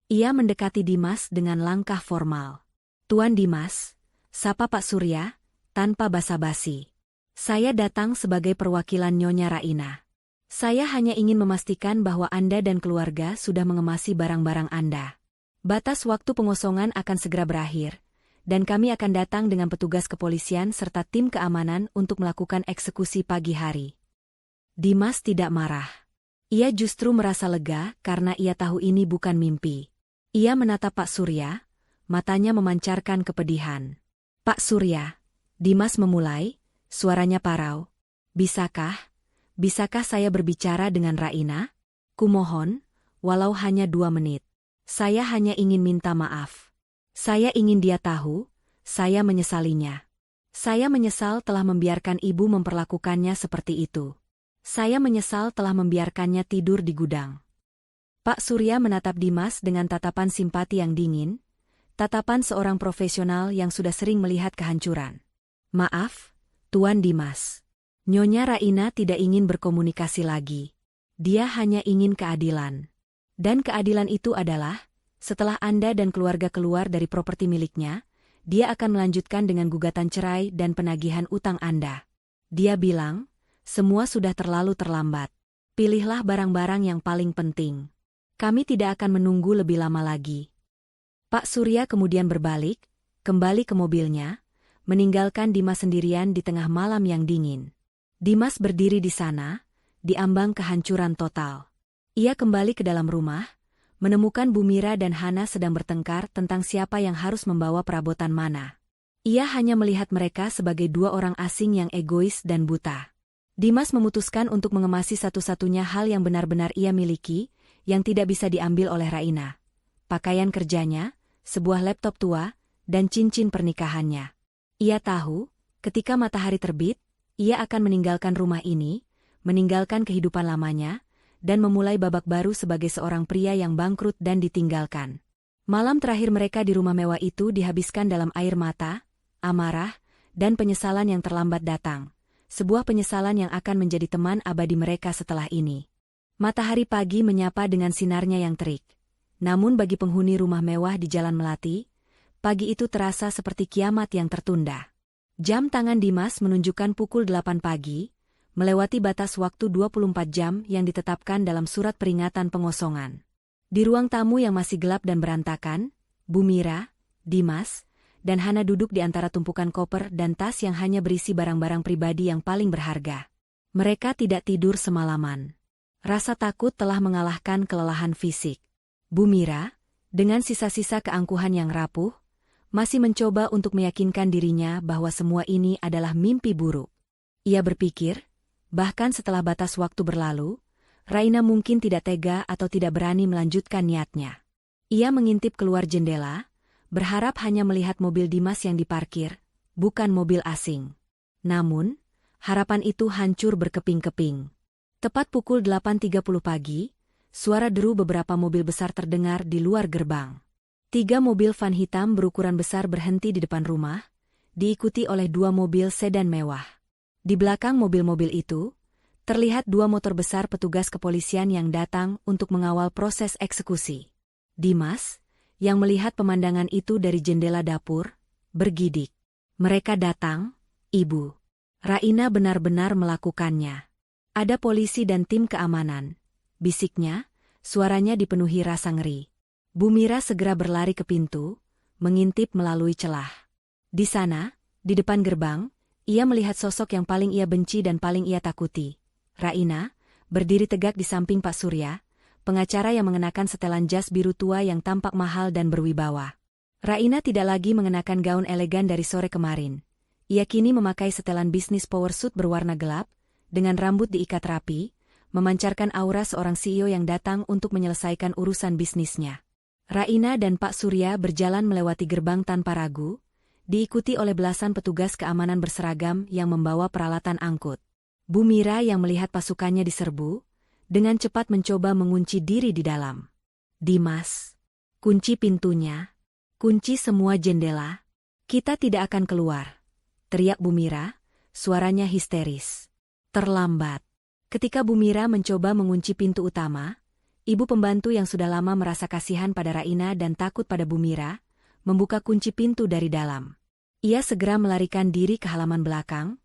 Ia mendekati Dimas dengan langkah formal. "Tuan Dimas," sapa Pak Surya, tanpa basa-basi. "Saya datang sebagai perwakilan Nyonya Raina. Saya hanya ingin memastikan bahwa Anda dan keluarga sudah mengemasi barang-barang Anda. Batas waktu pengosongan akan segera berakhir, dan kami akan datang dengan petugas kepolisian serta tim keamanan untuk melakukan eksekusi pagi hari." Dimas tidak marah. Ia justru merasa lega karena ia tahu ini bukan mimpi. Ia menatap Pak Surya, matanya memancarkan kepedihan. "Pak Surya," Dimas memulai, suaranya parau. Bisakah saya berbicara dengan Raina? Kumohon, walau hanya 2 menit. Saya hanya ingin minta maaf. Saya ingin dia tahu, saya menyesalinya. Saya menyesal telah membiarkan ibu memperlakukannya seperti itu. Saya menyesal telah membiarkannya tidur di gudang." Pak Surya menatap Dimas dengan tatapan simpati yang dingin, tatapan seorang profesional yang sudah sering melihat kehancuran. "Maaf, Tuan Dimas. Nyonya Raina tidak ingin berkomunikasi lagi. Dia hanya ingin keadilan. Dan keadilan itu adalah, setelah Anda dan keluarga keluar dari properti miliknya, dia akan melanjutkan dengan gugatan cerai dan penagihan utang Anda. Dia bilang, semua sudah terlalu terlambat. Pilihlah barang-barang yang paling penting. Kami tidak akan menunggu lebih lama lagi." Pak Surya kemudian berbalik, kembali ke mobilnya, meninggalkan Dimas sendirian di tengah malam yang dingin. Dimas berdiri di sana, di ambang kehancuran total. Ia kembali ke dalam rumah, menemukan Bu Mira dan Hana sedang bertengkar tentang siapa yang harus membawa perabotan mana. Ia hanya melihat mereka sebagai 2 orang asing yang egois dan buta. Dimas memutuskan untuk mengemasi satu-satunya hal yang benar-benar ia miliki, yang tidak bisa diambil oleh Raina. Pakaian kerjanya, sebuah laptop tua, dan cincin pernikahannya. Ia tahu, ketika matahari terbit, ia akan meninggalkan rumah ini, meninggalkan kehidupan lamanya, dan memulai babak baru sebagai seorang pria yang bangkrut dan ditinggalkan. Malam terakhir mereka di rumah mewah itu dihabiskan dalam air mata, amarah, dan penyesalan yang terlambat datang. Sebuah penyesalan yang akan menjadi teman abadi mereka setelah ini. Matahari pagi menyapa dengan sinarnya yang terik. Namun bagi penghuni rumah mewah di Jalan Melati, pagi itu terasa seperti kiamat yang tertunda. Jam tangan Dimas menunjukkan pukul 8 pagi, melewati batas waktu 24 jam yang ditetapkan dalam surat peringatan pengosongan. Di ruang tamu yang masih gelap dan berantakan, Bu Mira, Dimas, dan Hana duduk di antara tumpukan koper dan tas yang hanya berisi barang-barang pribadi yang paling berharga. Mereka tidak tidur semalaman. Rasa takut telah mengalahkan kelelahan fisik. Bu Mira, dengan sisa-sisa keangkuhan yang rapuh, masih mencoba untuk meyakinkan dirinya bahwa semua ini adalah mimpi buruk. Ia berpikir, bahkan setelah batas waktu berlalu, Raina mungkin tidak tega atau tidak berani melanjutkan niatnya. Ia mengintip keluar jendela, berharap hanya melihat mobil Dimas yang diparkir, bukan mobil asing. Namun, harapan itu hancur berkeping-keping. Tepat pukul 8.30 pagi, suara deru beberapa mobil besar terdengar di luar gerbang. 3 mobil van hitam berukuran besar berhenti di depan rumah, diikuti oleh 2 mobil sedan mewah. Di belakang mobil-mobil itu, terlihat 2 motor besar petugas kepolisian yang datang untuk mengawal proses eksekusi. Dimas, yang melihat pemandangan itu dari jendela dapur, bergidik. Mereka datang, Ibu. Raina benar-benar melakukannya. Ada polisi dan tim keamanan. Bisiknya, suaranya dipenuhi rasa ngeri. Bu Mira segera berlari ke pintu, mengintip melalui celah. Di sana, di depan gerbang, ia melihat sosok yang paling ia benci dan paling ia takuti. Raina, berdiri tegak di samping Pak Surya, pengacara yang mengenakan setelan jas biru tua yang tampak mahal dan berwibawa. Raina tidak lagi mengenakan gaun elegan dari sore kemarin. Ia kini memakai setelan bisnis power suit berwarna gelap, dengan rambut diikat rapi, memancarkan aura seorang CEO yang datang untuk menyelesaikan urusan bisnisnya. Raina dan Pak Surya berjalan melewati gerbang tanpa ragu, diikuti oleh belasan petugas keamanan berseragam yang membawa peralatan angkut. Bu Mira yang melihat pasukannya diserbu, dengan cepat mencoba mengunci diri di dalam. Dimas, kunci pintunya, kunci semua jendela. Kita tidak akan keluar, teriak Bu Mira, suaranya histeris. Terlambat. Ketika Bu Mira mencoba mengunci pintu utama, ibu pembantu yang sudah lama merasa kasihan pada Raina dan takut pada Bu Mira, membuka kunci pintu dari dalam. Ia segera melarikan diri ke halaman belakang,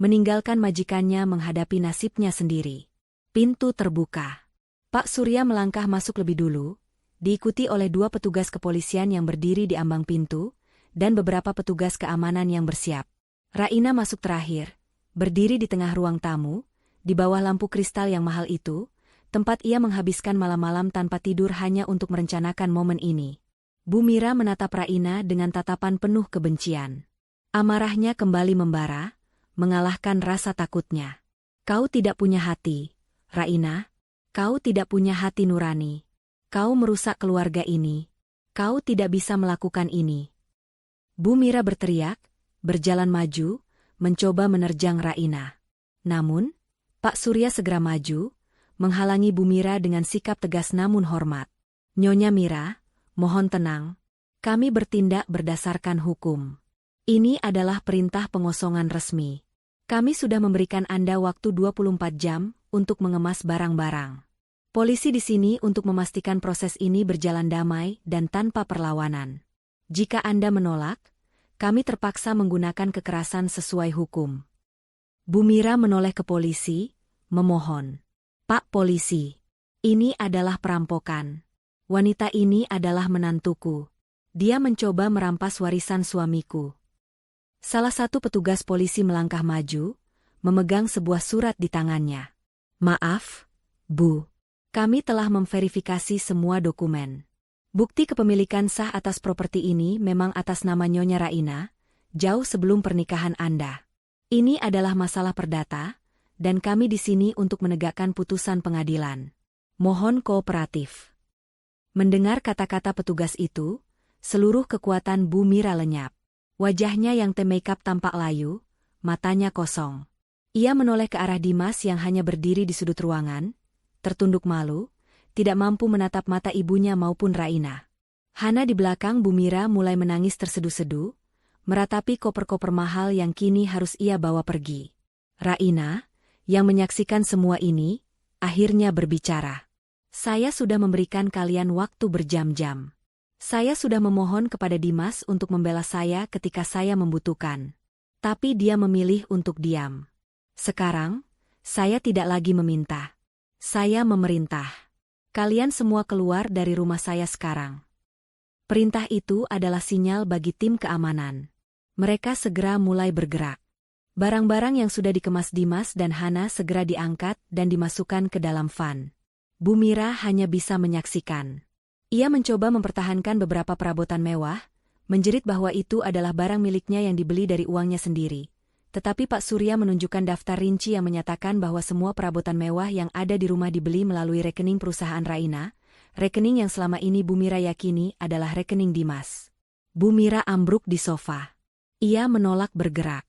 meninggalkan majikannya menghadapi nasibnya sendiri. Pintu terbuka. Pak Surya melangkah masuk lebih dulu, diikuti oleh 2 petugas kepolisian yang berdiri di ambang pintu, dan beberapa petugas keamanan yang bersiap. Raina masuk terakhir, berdiri di tengah ruang tamu, di bawah lampu kristal yang mahal itu, tempat ia menghabiskan malam-malam tanpa tidur hanya untuk merencanakan momen ini. Bu Mira menatap Raina dengan tatapan penuh kebencian. Amarahnya kembali membara, mengalahkan rasa takutnya. Kau tidak punya hati, Raina. Kau tidak punya hati nurani. Kau merusak keluarga ini. Kau tidak bisa melakukan ini. Bu Mira berteriak, berjalan maju, mencoba menerjang Raina. Namun, Pak Surya segera maju, menghalangi Bu Mira dengan sikap tegas namun hormat. Nyonya Mira, mohon tenang. Kami bertindak berdasarkan hukum. Ini adalah perintah pengosongan resmi. Kami sudah memberikan Anda waktu 24 jam untuk mengemas barang-barang. Polisi di sini untuk memastikan proses ini berjalan damai dan tanpa perlawanan. Jika Anda menolak, kami terpaksa menggunakan kekerasan sesuai hukum. Bu Mira menoleh ke polisi, memohon. Pak polisi, ini adalah perampokan. Wanita ini adalah menantuku. Dia mencoba merampas warisan suamiku. Salah satu petugas polisi melangkah maju, memegang sebuah surat di tangannya. Maaf, Bu. Kami telah memverifikasi semua dokumen. Bukti kepemilikan sah atas properti ini memang atas nama Nyonya Raina, jauh sebelum pernikahan Anda. Ini adalah masalah perdata, dan kami di sini untuk menegakkan putusan pengadilan. Mohon kooperatif. Mendengar kata-kata petugas itu, seluruh kekuatan Bu Mira lenyap. Wajahnya yang te-makeup tampak layu, matanya kosong. Ia menoleh ke arah Dimas yang hanya berdiri di sudut ruangan, tertunduk malu, tidak mampu menatap mata ibunya maupun Raina. Hana di belakang Bu Mira mulai menangis tersedu-sedu, meratapi koper-koper mahal yang kini harus ia bawa pergi. Raina, yang menyaksikan semua ini, akhirnya berbicara. Saya sudah memberikan kalian waktu berjam-jam. Saya sudah memohon kepada Dimas untuk membela saya ketika saya membutuhkan. Tapi dia memilih untuk diam. Sekarang, saya tidak lagi meminta. Saya memerintah. Kalian semua keluar dari rumah saya sekarang. Perintah itu adalah sinyal bagi tim keamanan. Mereka segera mulai bergerak. Barang-barang yang sudah dikemas Dimas dan Hana segera diangkat dan dimasukkan ke dalam van. Bu Mira hanya bisa menyaksikan. Ia mencoba mempertahankan beberapa perabotan mewah, menjerit bahwa itu adalah barang miliknya yang dibeli dari uangnya sendiri. Tetapi Pak Surya menunjukkan daftar rinci yang menyatakan bahwa semua perabotan mewah yang ada di rumah dibeli melalui rekening perusahaan Raina, rekening yang selama ini Bu Mira yakini adalah rekening Dimas. Bu Mira ambruk di sofa. Ia menolak bergerak.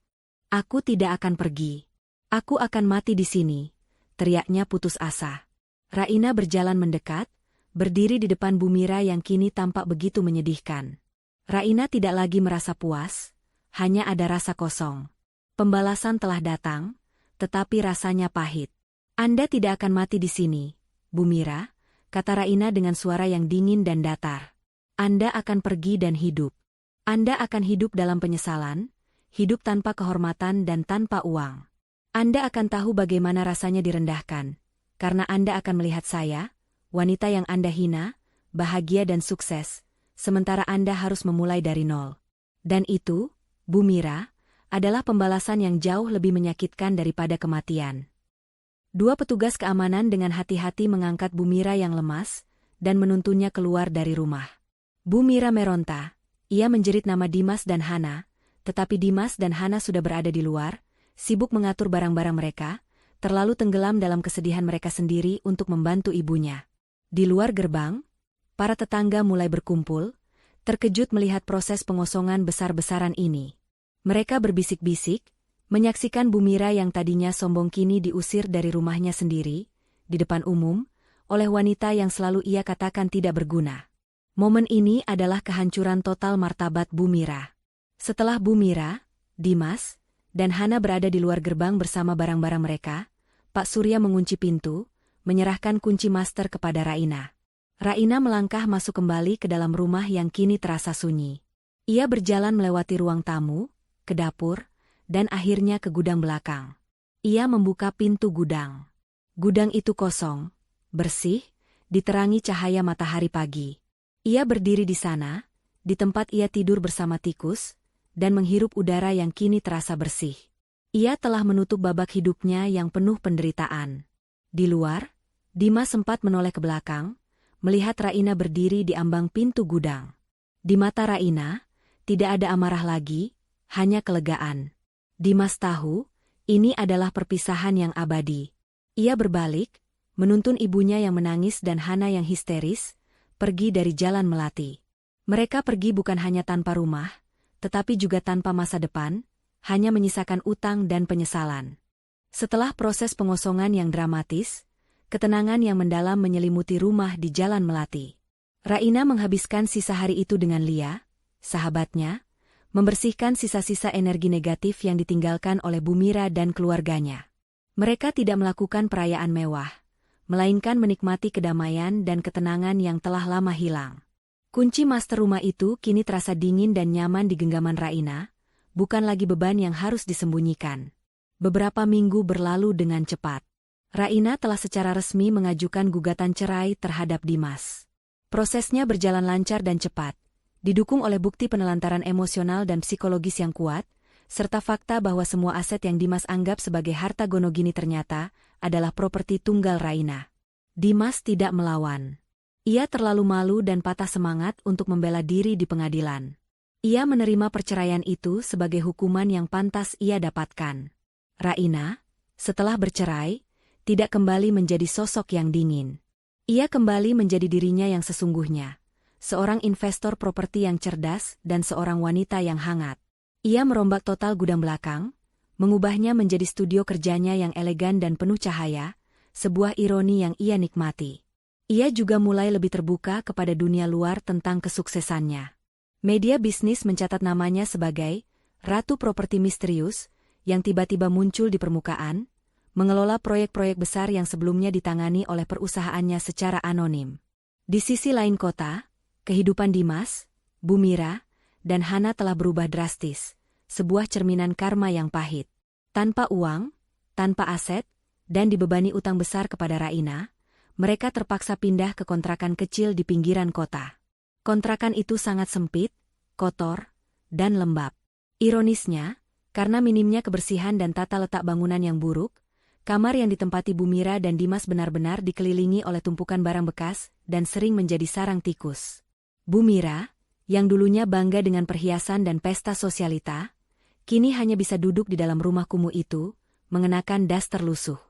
Aku tidak akan pergi. Aku akan mati di sini, teriaknya putus asa. Raina berjalan mendekat, berdiri di depan Bu Mira yang kini tampak begitu menyedihkan. Raina tidak lagi merasa puas, hanya ada rasa kosong. Pembalasan telah datang, tetapi rasanya pahit. Anda tidak akan mati di sini, Bu Mira, kata Raina dengan suara yang dingin dan datar. Anda akan pergi dan hidup. Anda akan hidup dalam penyesalan, hidup tanpa kehormatan dan tanpa uang. Anda akan tahu bagaimana rasanya direndahkan, karena Anda akan melihat saya, wanita yang Anda hina, bahagia dan sukses, sementara Anda harus memulai dari nol. Dan itu, Bu Mira, adalah pembalasan yang jauh lebih menyakitkan daripada kematian. Dua petugas keamanan dengan hati-hati mengangkat Bu Mira yang lemas dan menuntunnya keluar dari rumah. Bu Mira meronta, ia menjerit nama Dimas dan Hana, tetapi Dimas dan Hana sudah berada di luar, sibuk mengatur barang-barang mereka, terlalu tenggelam dalam kesedihan mereka sendiri untuk membantu ibunya. Di luar gerbang, para tetangga mulai berkumpul, terkejut melihat proses pengosongan besar-besaran ini. Mereka berbisik-bisik, menyaksikan Bu Mira yang tadinya sombong kini diusir dari rumahnya sendiri, di depan umum, oleh wanita yang selalu ia katakan tidak berguna. Momen ini adalah kehancuran total martabat Bu Mira. Setelah Bu Mira, Dimas, dan Hana berada di luar gerbang bersama barang-barang mereka, Pak Surya mengunci pintu, menyerahkan kunci master kepada Raina. Raina melangkah masuk kembali ke dalam rumah yang kini terasa sunyi. Ia berjalan melewati ruang tamu, ke dapur, dan akhirnya ke gudang belakang. Ia membuka pintu gudang. Gudang itu kosong, bersih, diterangi cahaya matahari pagi. Ia berdiri di sana, di tempat ia tidur bersama tikus, dan menghirup udara yang kini terasa bersih. Ia telah menutup babak hidupnya yang penuh penderitaan. Di luar, Dimas sempat menoleh ke belakang, melihat Raina berdiri di ambang pintu gudang. Di mata Raina, tidak ada amarah lagi, hanya kelegaan. Dimas tahu, ini adalah perpisahan yang abadi. Ia berbalik, menuntun ibunya yang menangis dan Hana yang histeris, pergi dari Jalan Melati. Mereka pergi bukan hanya tanpa rumah, tetapi juga tanpa masa depan, hanya menyisakan utang dan penyesalan. Setelah proses pengosongan yang dramatis, ketenangan yang mendalam menyelimuti rumah di Jalan Melati. Raina menghabiskan sisa hari itu dengan Lia, sahabatnya, membersihkan sisa-sisa energi negatif yang ditinggalkan oleh Bu Mira dan keluarganya. Mereka tidak melakukan perayaan mewah, melainkan menikmati kedamaian dan ketenangan yang telah lama hilang. Kunci master rumah itu kini terasa dingin dan nyaman di genggaman Raina, bukan lagi beban yang harus disembunyikan. Beberapa minggu berlalu dengan cepat. Raina telah secara resmi mengajukan gugatan cerai terhadap Dimas. Prosesnya berjalan lancar dan cepat, didukung oleh bukti penelantaran emosional dan psikologis yang kuat, serta fakta bahwa semua aset yang Dimas anggap sebagai harta gonogini ternyata adalah properti tunggal Raina. Dimas tidak melawan. Ia terlalu malu dan patah semangat untuk membela diri di pengadilan. Ia menerima perceraian itu sebagai hukuman yang pantas ia dapatkan. Raina, setelah bercerai, tidak kembali menjadi sosok yang dingin. Ia kembali menjadi dirinya yang sesungguhnya, seorang investor properti yang cerdas dan seorang wanita yang hangat. Ia merombak total gudang belakang, mengubahnya menjadi studio kerjanya yang elegan dan penuh cahaya, sebuah ironi yang ia nikmati. Ia juga mulai lebih terbuka kepada dunia luar tentang kesuksesannya. Media bisnis mencatat namanya sebagai Ratu Properti Misterius, yang tiba-tiba muncul di permukaan, mengelola proyek-proyek besar yang sebelumnya ditangani oleh perusahaannya secara anonim. Di sisi lain kota, kehidupan Dimas, Bu Mira, dan Hana telah berubah drastis, sebuah cerminan karma yang pahit. Tanpa uang, tanpa aset, dan dibebani utang besar kepada Raina, mereka terpaksa pindah ke kontrakan kecil di pinggiran kota. Kontrakan itu sangat sempit, kotor, dan lembab. Ironisnya, karena minimnya kebersihan dan tata letak bangunan yang buruk, kamar yang ditempati Bu Mira dan Dimas benar-benar dikelilingi oleh tumpukan barang bekas dan sering menjadi sarang tikus. Bu Mira, yang dulunya bangga dengan perhiasan dan pesta sosialita, kini hanya bisa duduk di dalam rumah kumuh itu, mengenakan daster lusuh.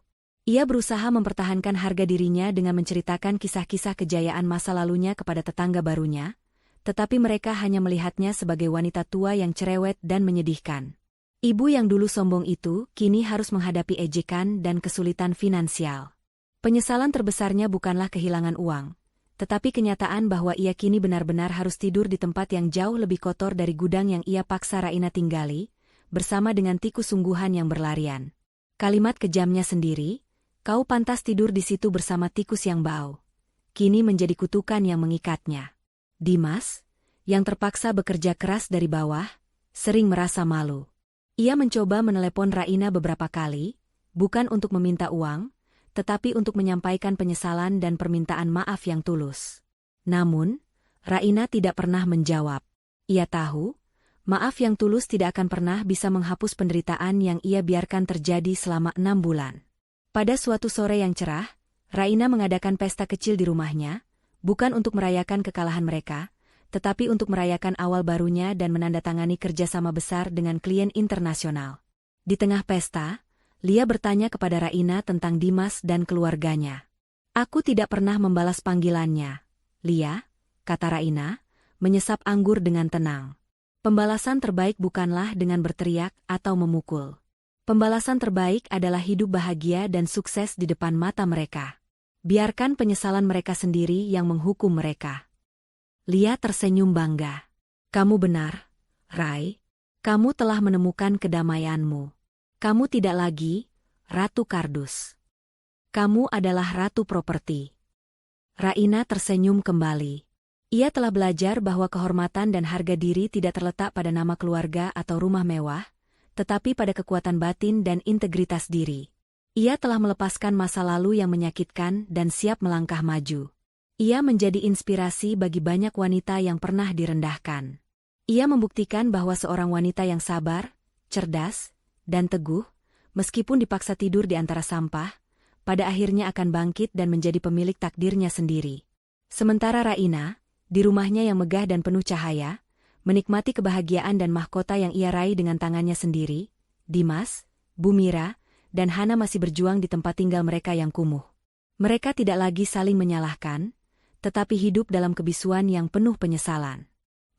Ia berusaha mempertahankan harga dirinya dengan menceritakan kisah-kisah kejayaan masa lalunya kepada tetangga barunya, tetapi mereka hanya melihatnya sebagai wanita tua yang cerewet dan menyedihkan. Ibu yang dulu sombong itu kini harus menghadapi ejekan dan kesulitan finansial. Penyesalan terbesarnya bukanlah kehilangan uang, tetapi kenyataan bahwa ia kini benar-benar harus tidur di tempat yang jauh lebih kotor dari gudang yang ia paksa Raina tinggali, bersama dengan tikus sungguhan yang berlarian. Kalimat kejamnya sendiri, "Kau pantas tidur di situ bersama tikus yang bau," kini menjadi kutukan yang mengikatnya. Dimas, yang terpaksa bekerja keras dari bawah, sering merasa malu. Ia mencoba menelepon Raina beberapa kali, bukan untuk meminta uang, tetapi untuk menyampaikan penyesalan dan permintaan maaf yang tulus. Namun, Raina tidak pernah menjawab. Ia tahu, maaf yang tulus tidak akan pernah bisa menghapus penderitaan yang ia biarkan terjadi selama 6 bulan. Pada suatu sore yang cerah, Raina mengadakan pesta kecil di rumahnya, bukan untuk merayakan kekalahan mereka, tetapi untuk merayakan awal barunya dan menandatangani kerjasama besar dengan klien internasional. Di tengah pesta, Lia bertanya kepada Raina tentang Dimas dan keluarganya. "Aku tidak pernah membalas panggilannya, Lia," kata Raina, menyesap anggur dengan tenang. "Pembalasan terbaik bukanlah dengan berteriak atau memukul. Pembalasan terbaik adalah hidup bahagia dan sukses di depan mata mereka. Biarkan penyesalan mereka sendiri yang menghukum mereka." Lia tersenyum bangga. "Kamu benar, Rai. Kamu telah menemukan kedamaianmu. Kamu tidak lagi Ratu Kardus. Kamu adalah Ratu Properti." Raina tersenyum kembali. Ia telah belajar bahwa kehormatan dan harga diri tidak terletak pada nama keluarga atau rumah mewah, tetapi pada kekuatan batin dan integritas diri. Ia telah melepaskan masa lalu yang menyakitkan dan siap melangkah maju. Ia menjadi inspirasi bagi banyak wanita yang pernah direndahkan. Ia membuktikan bahwa seorang wanita yang sabar, cerdas, dan teguh, meskipun dipaksa tidur di antara sampah, pada akhirnya akan bangkit dan menjadi pemilik takdirnya sendiri. Sementara Raina, di rumahnya yang megah dan penuh cahaya, menikmati kebahagiaan dan mahkota yang ia raih dengan tangannya sendiri, Dimas, Bumira, dan Hana masih berjuang di tempat tinggal mereka yang kumuh. Mereka tidak lagi saling menyalahkan, tetapi hidup dalam kebisuan yang penuh penyesalan.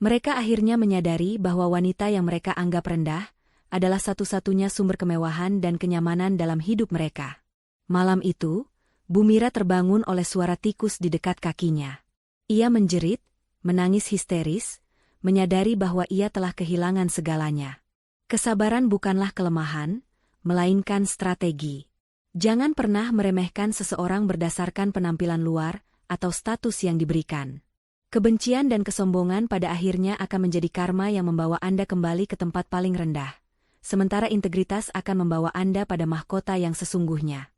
Mereka akhirnya menyadari bahwa wanita yang mereka anggap rendah adalah satu-satunya sumber kemewahan dan kenyamanan dalam hidup mereka. Malam itu, Bumira terbangun oleh suara tikus di dekat kakinya. Ia menjerit, menangis histeris, menyadari bahwa ia telah kehilangan segalanya. Kesabaran bukanlah kelemahan, melainkan strategi. Jangan pernah meremehkan seseorang berdasarkan penampilan luar atau status yang diberikan. Kebencian dan kesombongan pada akhirnya akan menjadi karma yang membawa Anda kembali ke tempat paling rendah, sementara integritas akan membawa Anda pada mahkota yang sesungguhnya.